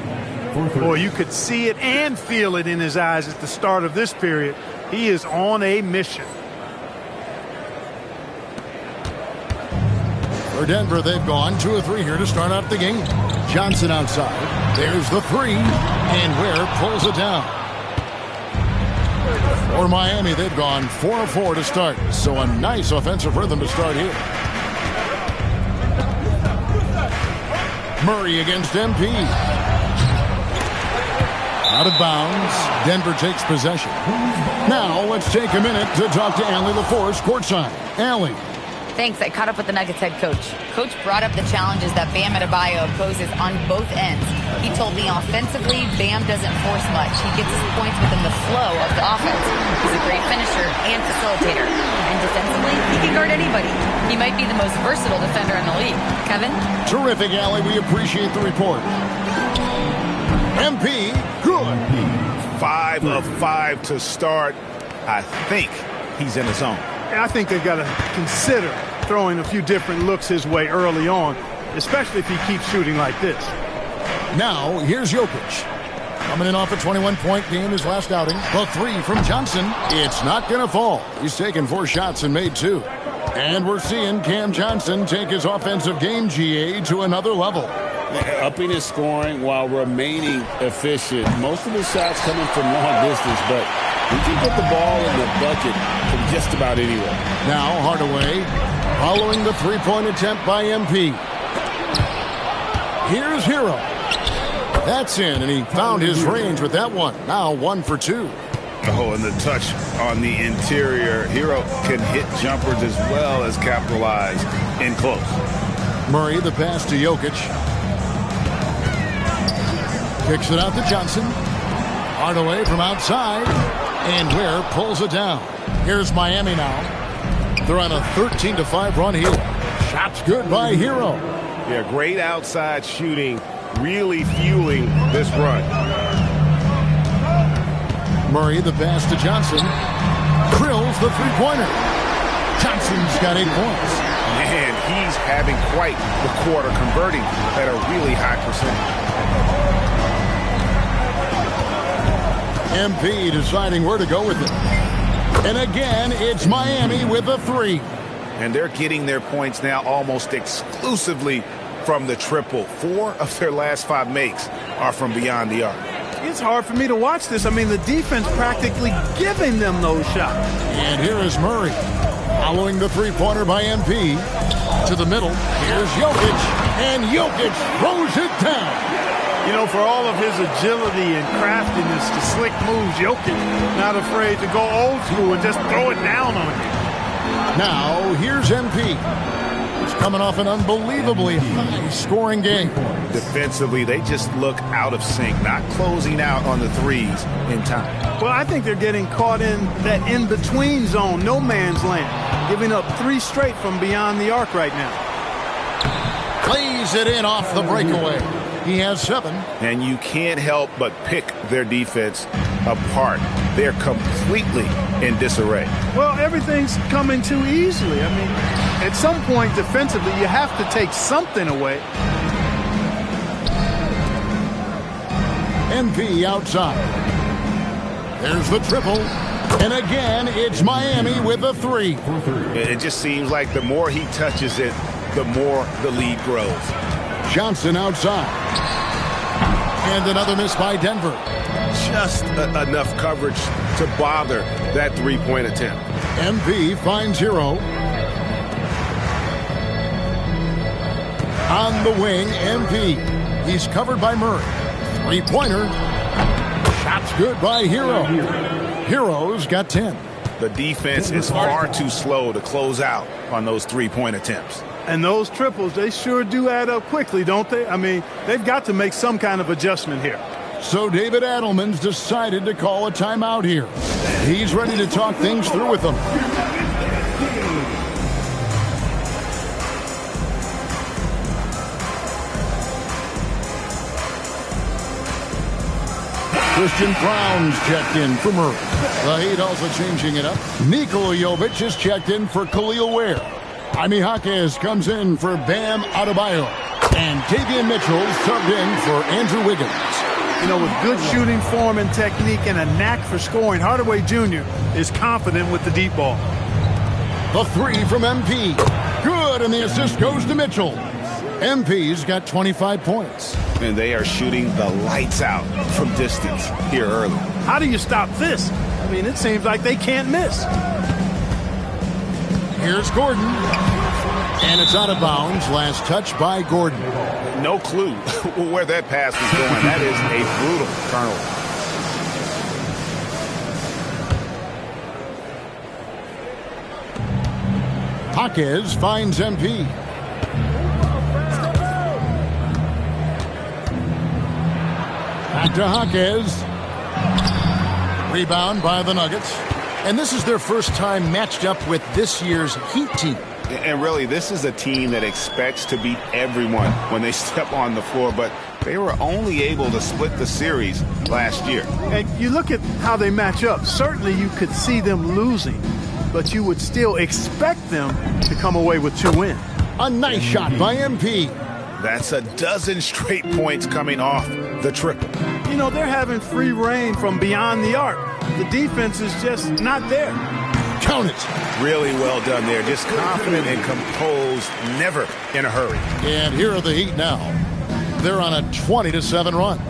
Boy, you could see it and feel it in his eyes at the start of this period. He is on a mission. For Denver, they've gone 2 of 3 here to start out the game. Johnson outside. There's the three. And Ware pulls it down. For Miami, they've gone 4 of 4 to start. So a nice offensive rhythm to start here. Murray against MP. Out of bounds. Denver takes possession. Now let's take a minute to talk to Allie LaForce courtside. Allie. Thanks. I caught up with the Nuggets head coach. Coach brought up the challenges that Bam Adebayo poses on both ends. He told me offensively, Bam doesn't force much. He gets his points within the flow of the offense. He's a great finisher and facilitator. And defensively, he can guard anybody. He might be the most versatile defender in the league. Kevin? Terrific, Allie. We appreciate the report. MP, good. 5 of 5 to start. I think he's in the zone. I think they've got to consider throwing a few different looks his way early on, especially if he keeps shooting like this. Now, here's Jokic. Coming in off a 21-point game his last outing. The three from Johnson. It's not going to fall. He's taken 4 shots and made 2. And we're seeing Cam Johnson take his offensive game, GA, to another level. Upping his scoring while remaining efficient. Most of his shots coming from long distance, but he can put the ball in the bucket from just about anywhere. Now Hardaway following the three-point attempt by MP. Here's Hero. That's in, and he found his range with that one. Now 1 for 2. Oh, and the touch on the interior. Hero can hit jumpers as well as capitalize in close. Murray, the pass to Jokic. Kicks it out to Johnson. Hardaway from outside. And Ware pulls it down. Here's Miami now. They're on a 13-5 run here. Shots good by Hero. Yeah, great outside shooting. Really fueling this run. Murray, the pass to Johnson. Drills the three-pointer. Johnson's got 8 points. Man, he's having quite the quarter, converting at a really high percentage. MP deciding where to go with it. And again, it's Miami with a 3. And they're getting their points now almost exclusively from the triple. 4 of their last 5 makes are from beyond the arc. It's hard for me to watch this. I mean, the defense practically giving them those shots. And here is Murray. Following the three-pointer by MP. To the middle. Here's Jokic. And Jokic throws it down. You know, for all of his agility and craftiness to slick moves, Jokic not afraid to go old school and just throw it down on him. Now, here's MP. He's coming off an unbelievably high-scoring game. Defensively, they just look out of sync, not closing out on the threes in time. Well, I think they're getting caught in that in-between zone, no man's land, giving up 3 straight from beyond the arc right now. Plays it in off the breakaway. He has 7. And you can't help but pick their defense apart. They're completely in disarray. Well, everything's coming too easily. I mean, at some point defensively, you have to take something away. MP outside. There's the triple. And again, it's Miami with a 3. It just seems like the more he touches it, the more the lead grows. Johnson outside. And another miss by Denver. Just enough coverage to bother that three-point attempt. MP finds Hero. On the wing, MP. He's covered by Murray. Three-pointer. Shots good by Hero. Hero's got 10. The defense is far too slow to close out on those three-point attempts. And those triples, they sure do add up quickly, don't they? I mean, they've got to make some kind of adjustment here. So David Adelman's decided to call a timeout here. He's ready to talk things through with them. Christian Brown's checked in for Murray. The Heat also changing it up. Nikola Jovic is checked in for Khalil Ware. Jaime Jaquez comes in for Bam Adebayo. And Davion Mitchell subbed in for Andrew Wiggins. You know, with good shooting form and technique and a knack for scoring, Hardaway Jr. is confident with the deep ball. The three from MP. Good, and the assist goes to Mitchell. MP's got 25 points. And they are shooting the lights out from distance here early. How do you stop this? I mean, it seems like they can't miss. Here's Gordon. And it's out of bounds. Last touch by Gordon. No clue where that pass was going. That is a brutal turnover. Jaquez finds MP. Back to Jaquez. Rebound by the Nuggets. And this is their first time matched up with this year's Heat team. And really, this is a team that expects to beat everyone when they step on the floor, but they were only able to split the series last year. And you look at how they match up. Certainly you could see them losing, but you would still expect them to come away with 2 wins. A nice shot by MP. That's a dozen straight points coming off the triple. You know, they're having free reign from beyond the arc. The defense is just not there. Count it. Really well done there. Just confident and composed, never in a hurry. And here are the Heat now. They're on a 20-7 run.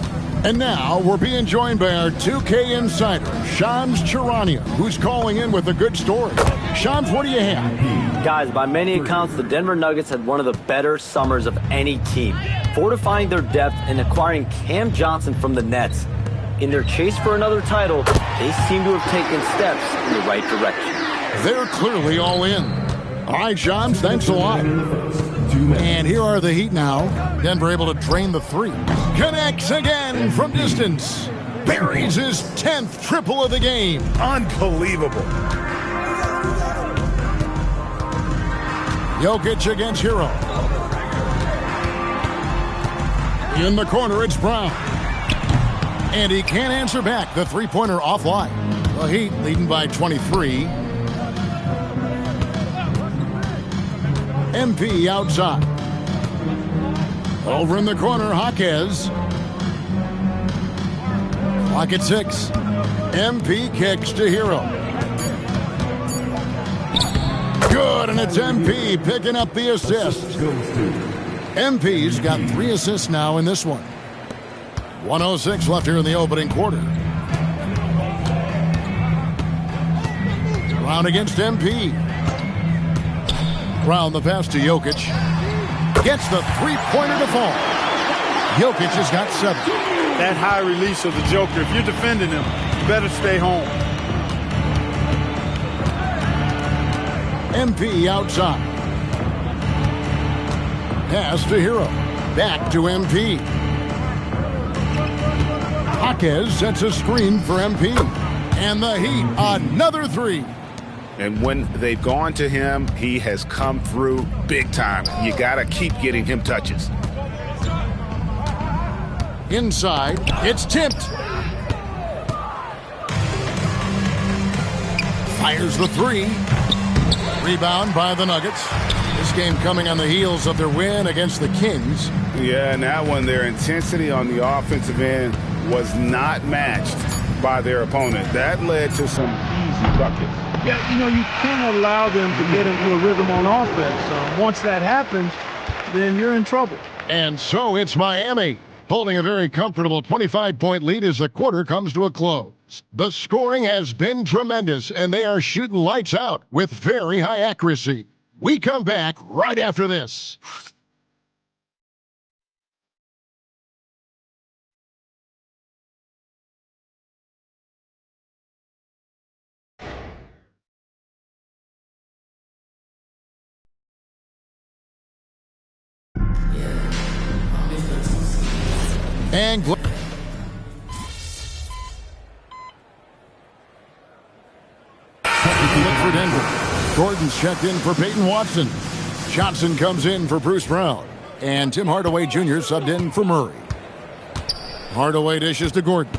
And now we're being joined by our 2K insider, Shams Charania, who's calling in with a good story. Shams, what do you have? Guys, by many accounts, the Denver Nuggets had one of the better summers of any team, fortifying their depth and acquiring Cam Johnson from the Nets. In their chase for another title, they seem to have taken steps in the right direction. They're clearly all in. All right, Shams, thanks a lot. And here are the Heat now. Denver able to drain the three. Connects again from distance. Buries his 10th triple of the game. Unbelievable. Jokic against Hero. In the corner, it's Brown. And he can't answer back. The three-pointer offline. The Heat leading by 23. MP outside. Over in the corner, Jaquez. Clock at 6. MP kicks to Hero. Good, and it's MP picking up the assist. MP's got 3 assists now in this one. 1:06 left here in the opening quarter. Brown against MP. Brown the pass to Jokic. Gets the three-pointer to fall. Jokic has got 7. That high release of the Joker, if you're defending him, you better stay home. MP outside. Pass to Hero. Back to MP. Jaquez sets a screen for MP. And the Heat, another 3. And when they've gone to him, he has come through big time. You got to keep getting him touches. Inside, it's tipped. Fires the 3. Rebound by the Nuggets. This game coming on the heels of their win against the Kings. Yeah, and that one, their intensity on the offensive end was not matched by their opponent. That led to some easy buckets. Yeah, you know, you can't allow them to get into a rhythm on offense. Once that happens, then you're in trouble. And so it's Miami, holding a very comfortable 25-point lead as the quarter comes to a close. The scoring has been tremendous, and they are shooting lights out with very high accuracy. We come back right after this. And look for Denver. Gordon's checked in for Peyton Watson. Johnson comes in for Bruce Brown. And Tim Hardaway Jr. subbed in for Murray. Hardaway dishes to Gordon.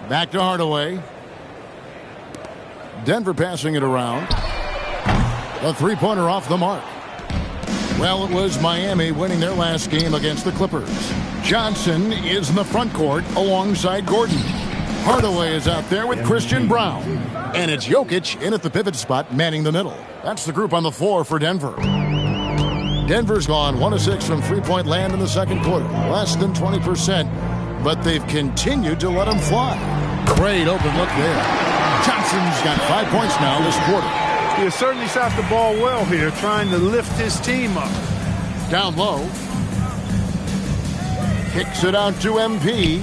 Back to Hardaway. Denver passing it around. A three-pointer off the mark. Well, it was Miami winning their last game against the Clippers. Johnson is in the front court alongside Gordon. Hardaway is out there with Christian Brown. And it's Jokic in at the pivot spot, manning the middle. That's the group on the floor for Denver. Denver's gone 1 of 6 from three-point land in the second quarter. Less than 20%, but they've continued to let them fly. Great open look there. Johnson's got 5 points now this quarter. He has certainly shot the ball well here, trying to lift his team up. Down low. Kicks it out to MP.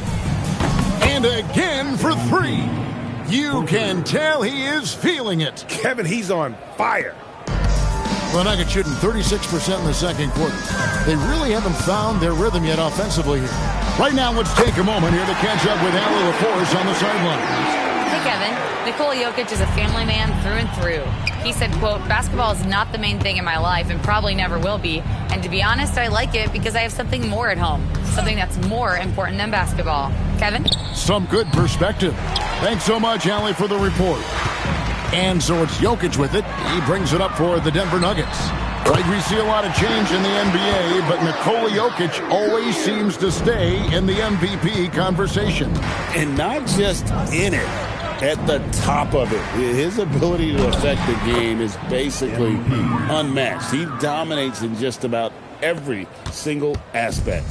And again for three. You can tell he is feeling it. Kevin, he's on fire. The Nuggets shooting 36% in the second quarter. They really haven't found their rhythm yet offensively here. Right now, let's take a moment here to catch up with Allie LaForce on the sidelines. Hey, Kevin. Nikola Jokic is a family man through and through. He said, quote, basketball is not the main thing in my life and probably never will be. And to be honest, I like it because I have something more at home. Something that's more important than basketball. Kevin? Some good perspective. Thanks so much, Allie, for the report. And so it's Jokic with it. He brings it up for the Denver Nuggets. Right, we see a lot of change in the NBA, but Nikola Jokic always seems to stay in the MVP conversation. And not just in it, at the top of it. His ability to affect the game is basically unmatched. He dominates in just about every single aspect.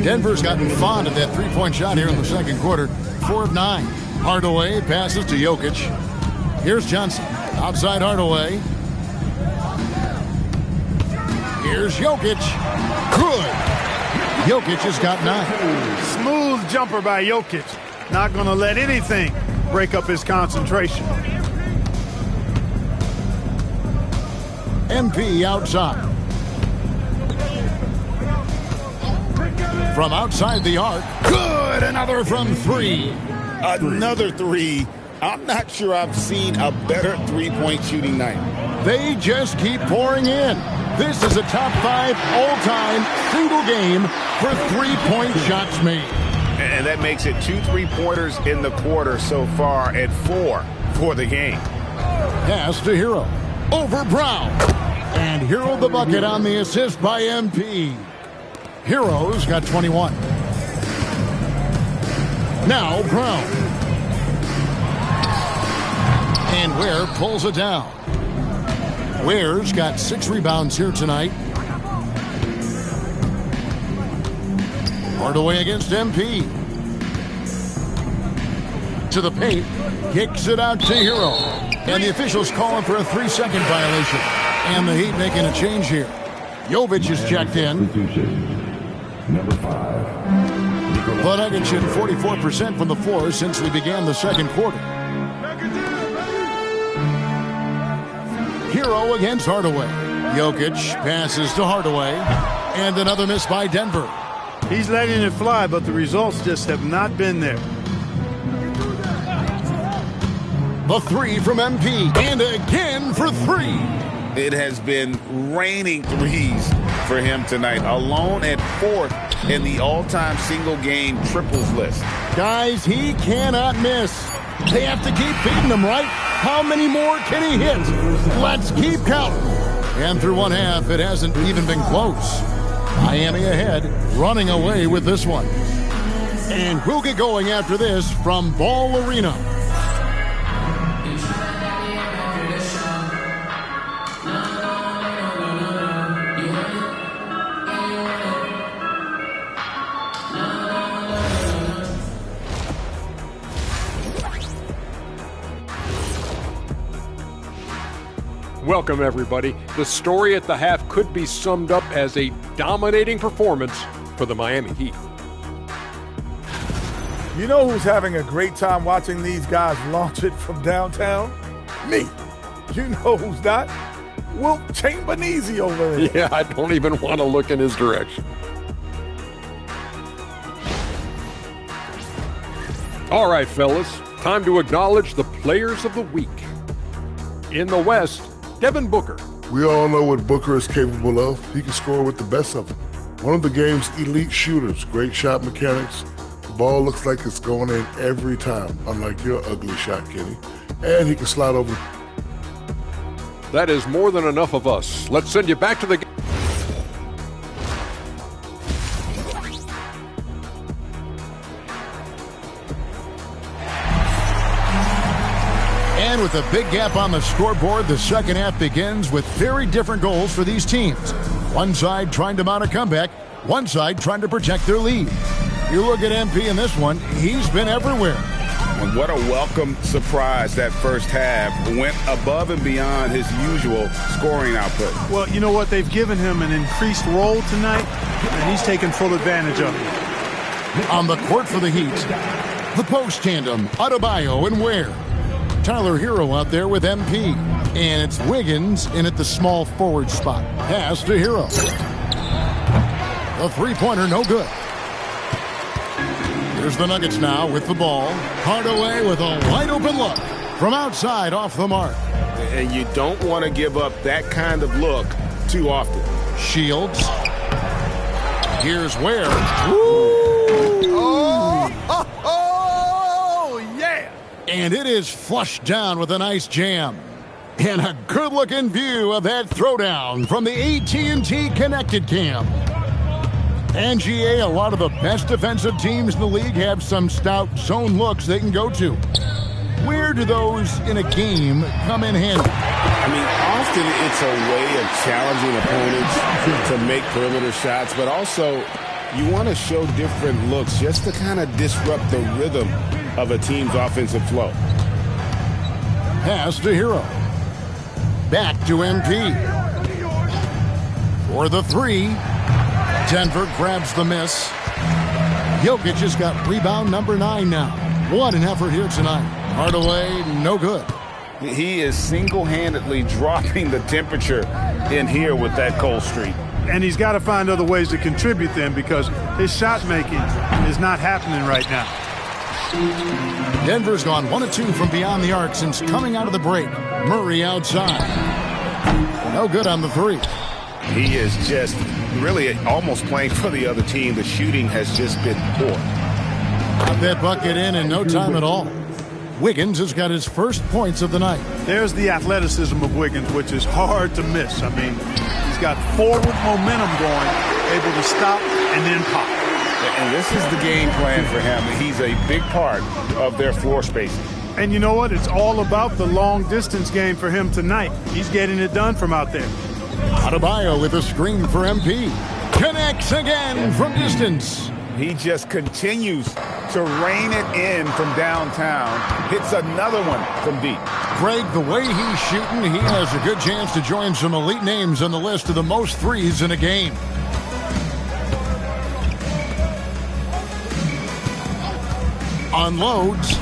Denver's gotten fond of that three-point shot here in the second quarter. 4 of 9. Hardaway passes to Jokic. Here's Johnson. Outside Hardaway. Here's Jokic. Good. Jokic has got 9. Smooth jumper by Jokic. Not going to let anything break up his concentration. MP outside. From outside the arc. Good. Another from 3. Another 3. I'm not sure I've seen a better three-point shooting night. They just keep pouring in. This is a top 5 all-time single game for three-point shots made. And that makes it 2 3-pointers in the quarter so far and 4 for the game. Pass to Hero. Over Brown. And Hero the bucket on the assist by MP. Hero's got 21. Now Brown. And Ware pulls it down. Ware's got 6 rebounds here tonight. Hardaway against MP. To the paint. Kicks it out to Hero. And the officials calling for a 3-second violation. And the Heat making a change here. Jovic is checked in. Number 5. The Nuggets shooting 44% from the floor since we began the second quarter. Hero against Hardaway. Jokic passes to Hardaway. And another miss by Denver. He's letting it fly, but the results just have not been there. The 3 from MP. And again for 3. It has been raining threes for him tonight. Alone at 4th in the all-time single-game triples list. Guys, he cannot miss. They have to keep beating him, right? How many more can he hit? Let's keep counting. And through one half, it hasn't even been close. Miami ahead, running away with this one. And we'll get going after this from Ball Arena. Welcome, everybody. The story at the half could be summed up as a dominating performance for the Miami Heat. You know who's having a great time watching these guys launch it from downtown? Me. You know who's not? Wilt Chamberlain over there. Yeah, I don't even want to look in his direction. All right, fellas, time to acknowledge the players of the week. In the West, Devin Booker. We all know what Booker is capable of. He can score with the best of them. One of the game's elite shooters, great shot mechanics. The ball looks like it's going in every time, unlike your ugly shot, Kenny. And he can slide over. That is more than enough of us. Let's send you back to the game. And with a big gap on the scoreboard, the second half begins with very different goals for these teams. One side trying to mount a comeback, one side trying to protect their lead. You look at MP in this one, he's been everywhere. And what a welcome surprise that first half. Went above and beyond his usual scoring output. Well, you know what? They've given him an increased role tonight, and he's taken full advantage of it. On the court for the Heat, the post tandem, Adebayo and Ware. Tyler Hero out there with MP. And it's Wiggins in at the small forward spot. Pass to Hero. The three-pointer, no good. Here's the Nuggets now with the ball. Hardaway with a wide-open look from outside off the mark. And you don't want to give up that kind of look too often. Shields. Here's Ware. Oh, yeah! And it is flushed down with a nice jam. And a good-looking view of that throwdown from the AT&T Connected Cam. And GA, a lot of the best defensive teams in the league have some stout zone looks they can go to. Where do those in a game come in handy? I mean, often it's a way of challenging opponents to make perimeter shots, but also you want to show different looks just to kind of disrupt the rhythm of a team's offensive flow. Pass to Hero. Back to MP. For the three. Denver grabs the miss. Jokic has got rebound number 9 now. What an effort here tonight. Hardaway, no good. He is single-handedly dropping the temperature in here with that cold streak. And he's got to find other ways to contribute then, because his shot making is not happening right now. Denver's gone 1 of 2 from beyond the arc since coming out of the break. Murray outside. No good on the three. He is just really almost playing for the other team. The shooting has just been poor. Got that bucket in no time at all. Wiggins has got his first points of the night. There's the athleticism of Wiggins, which is hard to miss. I mean, he's got forward momentum going, able to stop and then pop. And this is the game plan for him. He's a big part of their floor spacing. And you know what? It's all about the long distance game for him tonight. He's getting it done from out there. Adebayo with a screen for MP. Connects again from distance. He just continues to rein it in from downtown. Hits another one from deep. Greg, the way he's shooting, he has a good chance to join some elite names on the list of the most threes in a game. Unloads.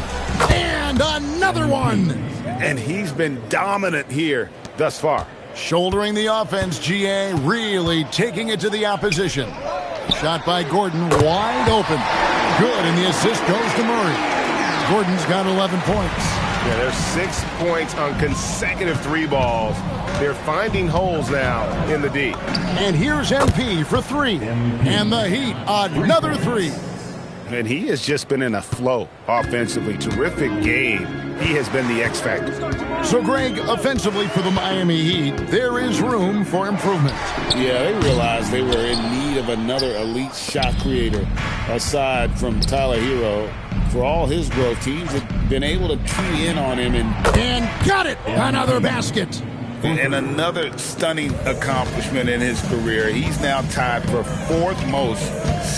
And another one. And he's been dominant here thus far. Shouldering the offense, GA really taking it to the opposition. Shot by Gordon, wide open. Good, and the assist goes to Murray. Gordon's got 11 points. Yeah, there's 6 points on consecutive three balls. They're finding holes now in the D. And here's MP for 3. And the Heat, another 3. And he has just been in a flow offensively. Terrific game. He has been the X factor. So, Greg, offensively for the Miami Heat, there is room for improvement. Yeah, they realized they were in need of another elite shot creator aside from Tyler Hero. For all his growth, teams have been able to key in on him and got it! Another basket! And another stunning accomplishment in his career. He's now tied for 4th most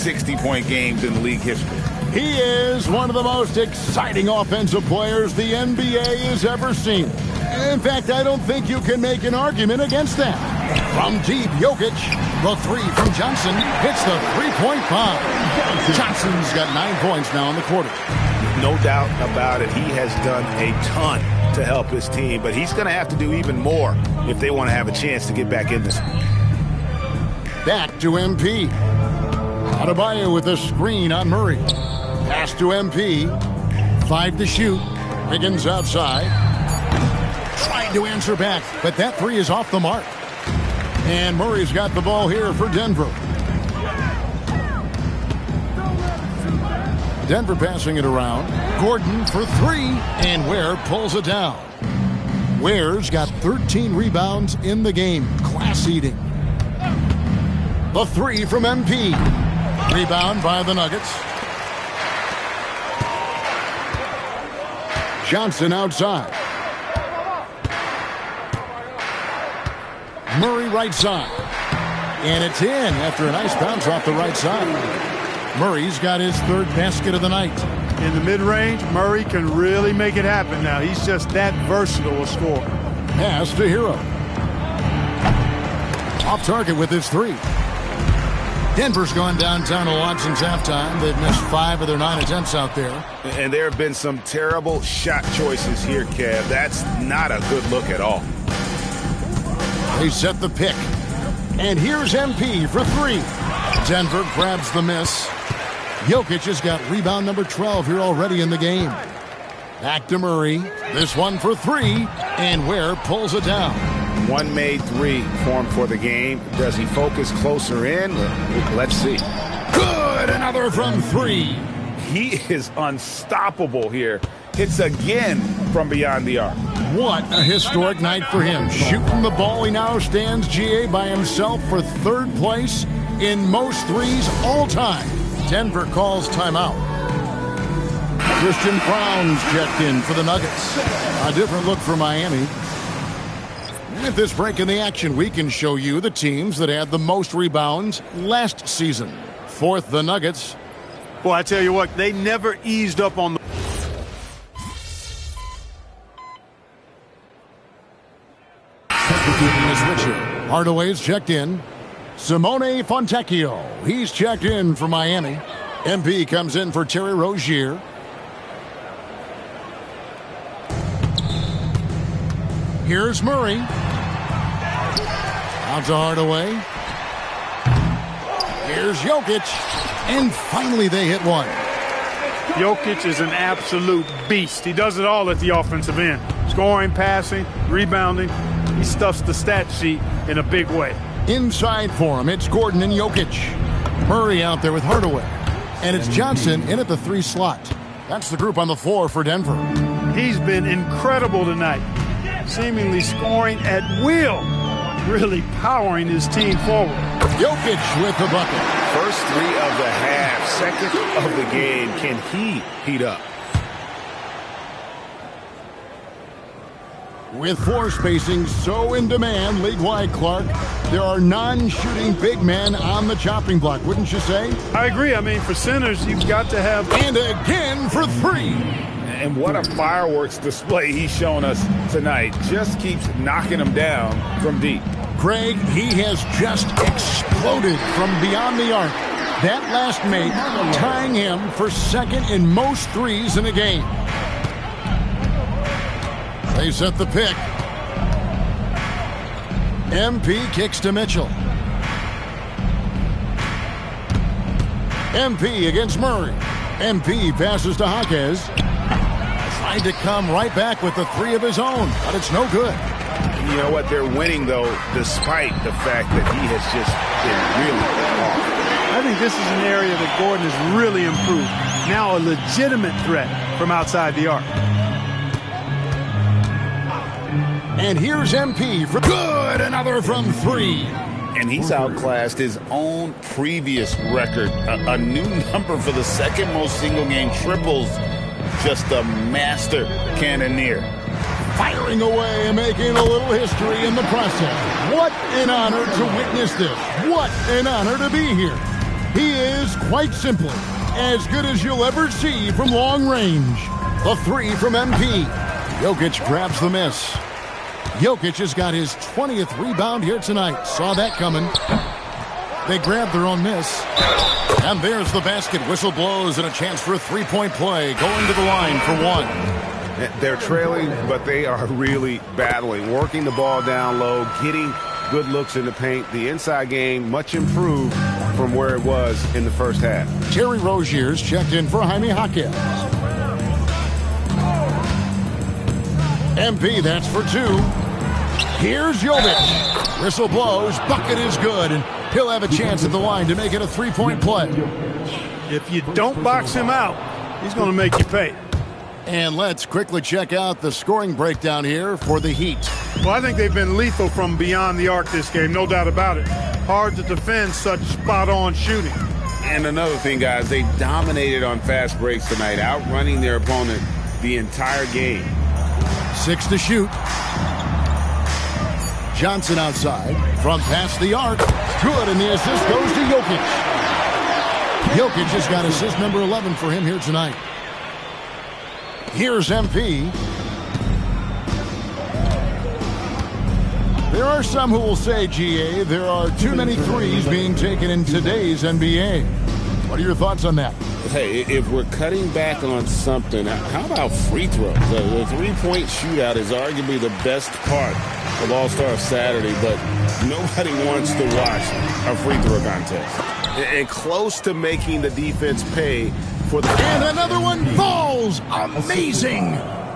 60-point games in league history. He is one of the most exciting offensive players the NBA has ever seen. In fact, I don't think you can make an argument against that. From deep, Jokic, the 3 from Johnson hits the three-point bomb. Johnson's got 9 points now in the quarter. No doubt about it. He has done a ton to help his team, but he's going to have to do even more if they want to have a chance to get back in this. Back to MP. Adebayo with a screen on Murray. Pass to MP. 5 to shoot. Wiggins outside. Trying to answer back, but that 3 is off the mark. And Murray's got the ball here for Denver. Denver passing it around. Gordon for three, and Ware pulls it down. Ware's got 13 rebounds in the game. Class eating. The three from MP. Rebound by the Nuggets. Johnson outside. Murray right side. And it's in after a nice bounce off the right side. Murray's got his third basket of the night. In the mid-range, Murray can really make it happen now. He's just that versatile a scorer. Pass to Hero. Off target with his three. Denver's gone downtown a lot since halftime. They've missed 5 of their 9 attempts out there. And there have been some terrible shot choices here, Kev. That's not a good look at all. They set the pick. And here's MP for three. Denver grabs the miss. Jokic has got rebound number 12 here already in the game. Back to Murray. This one for three. And Ware pulls it down. One made three formed for the game. Does he focus closer in? Let's see. Good. Another from three. He is unstoppable here. Hits again from beyond the arc. What a historic night for him. Shooting the ball, he now stands GA by himself for third place in most threes all time. Denver calls timeout. Christian Brown's checked in for the Nuggets. A different look for Miami. With this break in the action, we can show you the teams that had the most rebounds last season. Fourth, the Nuggets. Boy, I tell you what, they never eased up on the... Hardaway's checked in. Simone Fontecchio. He's checked in for Miami. MP comes in for Terry Rozier. Here's Murray. Out to Hardaway. Here's Jokic. And finally they hit one. Jokic is an absolute beast. He does it all at the offensive end. Scoring, passing, rebounding. He stuffs the stat sheet in a big way. Inside for him, it's Gordon and Jokic. Murray out there with Hardaway. And it's Johnson in at the 3 slot. That's the group on the floor for Denver. He's been incredible tonight. Seemingly scoring at will. Really powering his team forward. Jokic with the bucket. First 3 of the half, second of the game. Can he heat up? With floor spacing so in demand league-wide, Clark, there are non-shooting big men on the chopping block, wouldn't you say? I agree. I mean, for centers, you've got to have... And again for 3. And what a fireworks display he's shown us tonight. Just keeps knocking them down from deep. Craig, he has just exploded from beyond the arc. That last make tying him for second in most threes in a game. They set the pick. MP kicks to Mitchell. MP against Murray. MP passes to Jaquez. Tried to come right back with the 3 of his own, but it's no good. You know what? They're winning, though, despite the fact that he has just been really off. I think this is an area that Gordon has really improved. Now a legitimate threat from outside the arc. And here's MP for good. Another from 3. And he's outclassed his own previous record. A new number for the second most single-game triples. Just a master cannoneer. Firing away and making a little history in the process. What an honor to witness this. What an honor to be here. He is, quite simply, as good as you'll ever see from long range. The 3 from MP. Jokic grabs the miss. Jokic has got his 20th rebound here tonight. Saw that coming. They grabbed their own miss. And there's the basket. Whistle blows and a chance for a 3-point play. Going to the line for 1. They're trailing, but they are really battling. Working the ball down low, getting good looks in the paint. The inside game much improved from where it was in the first half. Terry Rozier's checked in for Jaime Jaquez. MP, that's for 2. Here's Jovic. Whistle blows. Bucket is good. And he'll have a chance at the line to make it a 3-point play. If you don't box him out, He's going to make you pay. And let's quickly check out the scoring breakdown here for the Heat. Well, I think they've been lethal from beyond the arc this game, no doubt about it. Hard to defend such spot-on shooting. And another thing, guys, they dominated on fast breaks tonight, outrunning their opponent the entire game. 6 to shoot. Johnson outside from past the arc. Good, and the assist goes to Jokic. Jokic has got assist number 11 for him here tonight. Here's MP. There are some who will say, GA, there are too many threes being taken in today's NBA. What are your thoughts on that? Hey, if we're cutting back on something, how about free throws? The three-point shootout is arguably the best part of All-Star Saturday, but nobody wants to watch a free throw contest. And close to making the defense pay for the... And another one falls! Amazing!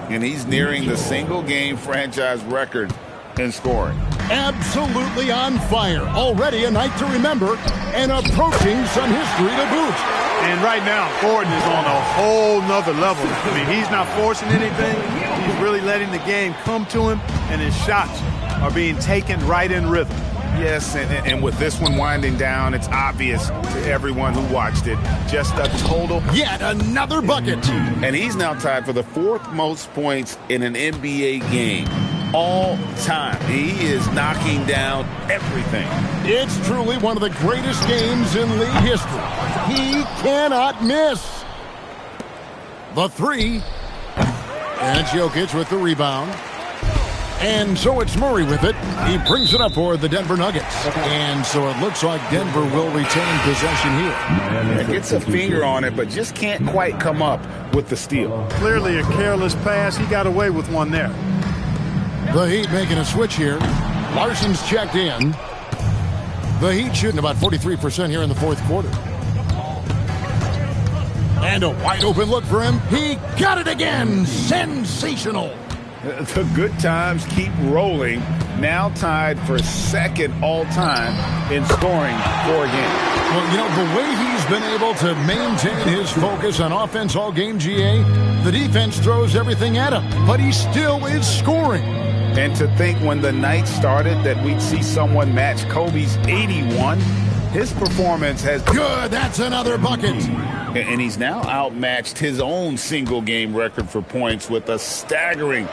And he's nearing the single-game franchise record in scoring. Absolutely on fire. Already a night to remember and approaching some history to boot. And right now, Gordon is on a whole nother level. I mean, he's not forcing anything. He's really letting the game come to him, and his shots are being taken right in rhythm. Yes, and with this one winding down, it's obvious to everyone who watched it. Just a total... Yet another bucket. And he's now tied for the 4th most points in an NBA game all time. He is knocking down everything. It's truly one of the greatest games in league history. He cannot miss. The 3. And it's Jokic with the rebound. And so it's Murray with it. He brings it up for the Denver Nuggets. And so it looks like Denver will retain possession here. Gets a finger on it, but just can't quite come up with the steal. Clearly a careless pass. He got away with one there. The Heat making a switch here. Larson's checked in. The Heat shooting about 43% here in the 4th quarter. And a wide open look for him. He got it again. Sensational. The good times keep rolling. Now tied for 2nd all-time in scoring for a game. Well, you know, the way he's been able to maintain his focus on offense all game, GA, the defense throws everything at him, but he still is scoring. And to think when the night started that we'd see someone match Kobe's 81, his performance has... Good, that's another bucket. And he's now outmatched his own single-game record for points with a staggering...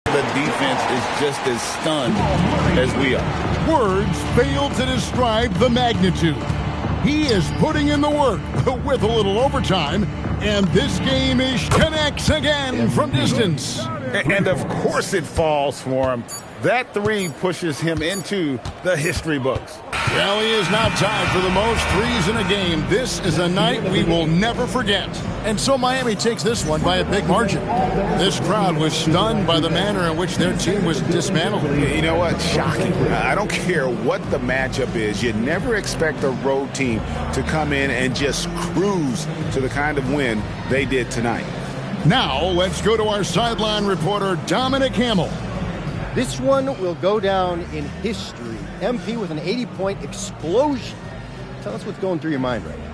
The defense is just as stunned as we are. Words fail to describe the magnitude. He is putting in the work with a little overtime, and this game is connects again from distance. And of course it falls for him. That 3 pushes him into the history books. Well, he is now tied for the most threes in a game. This is a night we will never forget. And so Miami takes this one by a big margin. This crowd was stunned by the manner in which their team was dismantled. You know what? Shocking. I don't care what the matchup is. You never expect a road team to come in and just cruise to the kind of win they did tonight. Now, let's go to our sideline reporter, Dominic Hamill. This one will go down in history. MP with an 80-point explosion. Tell us what's going through your mind right now.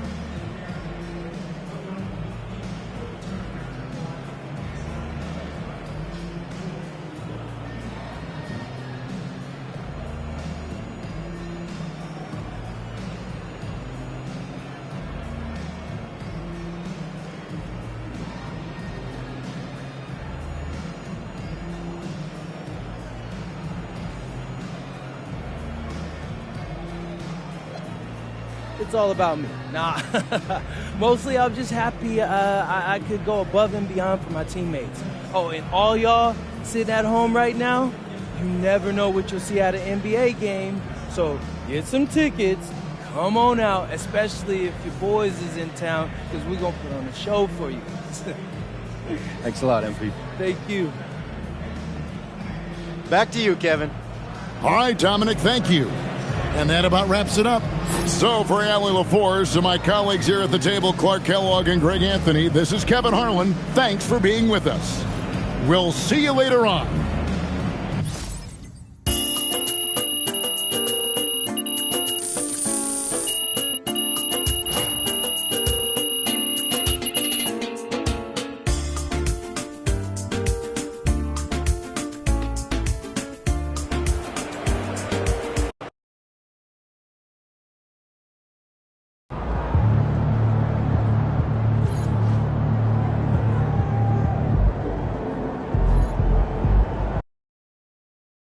It's all about me. Nah, mostly I'm just happy I could go above and beyond for my teammates. Oh, and all y'all sitting at home right now, you never know what you'll see at an NBA game. So get some tickets, come on out, especially if your boys is in town, because we're going to put on a show for you. Thanks a lot, MP. Thank you. Back to you, Kevin. All right, Dominic, thank you. And that about wraps it up. So for Allie LaForce and my colleagues here at the table, Clark Kellogg and Greg Anthony, this is Kevin Harlan. Thanks for being with us. We'll see you later on.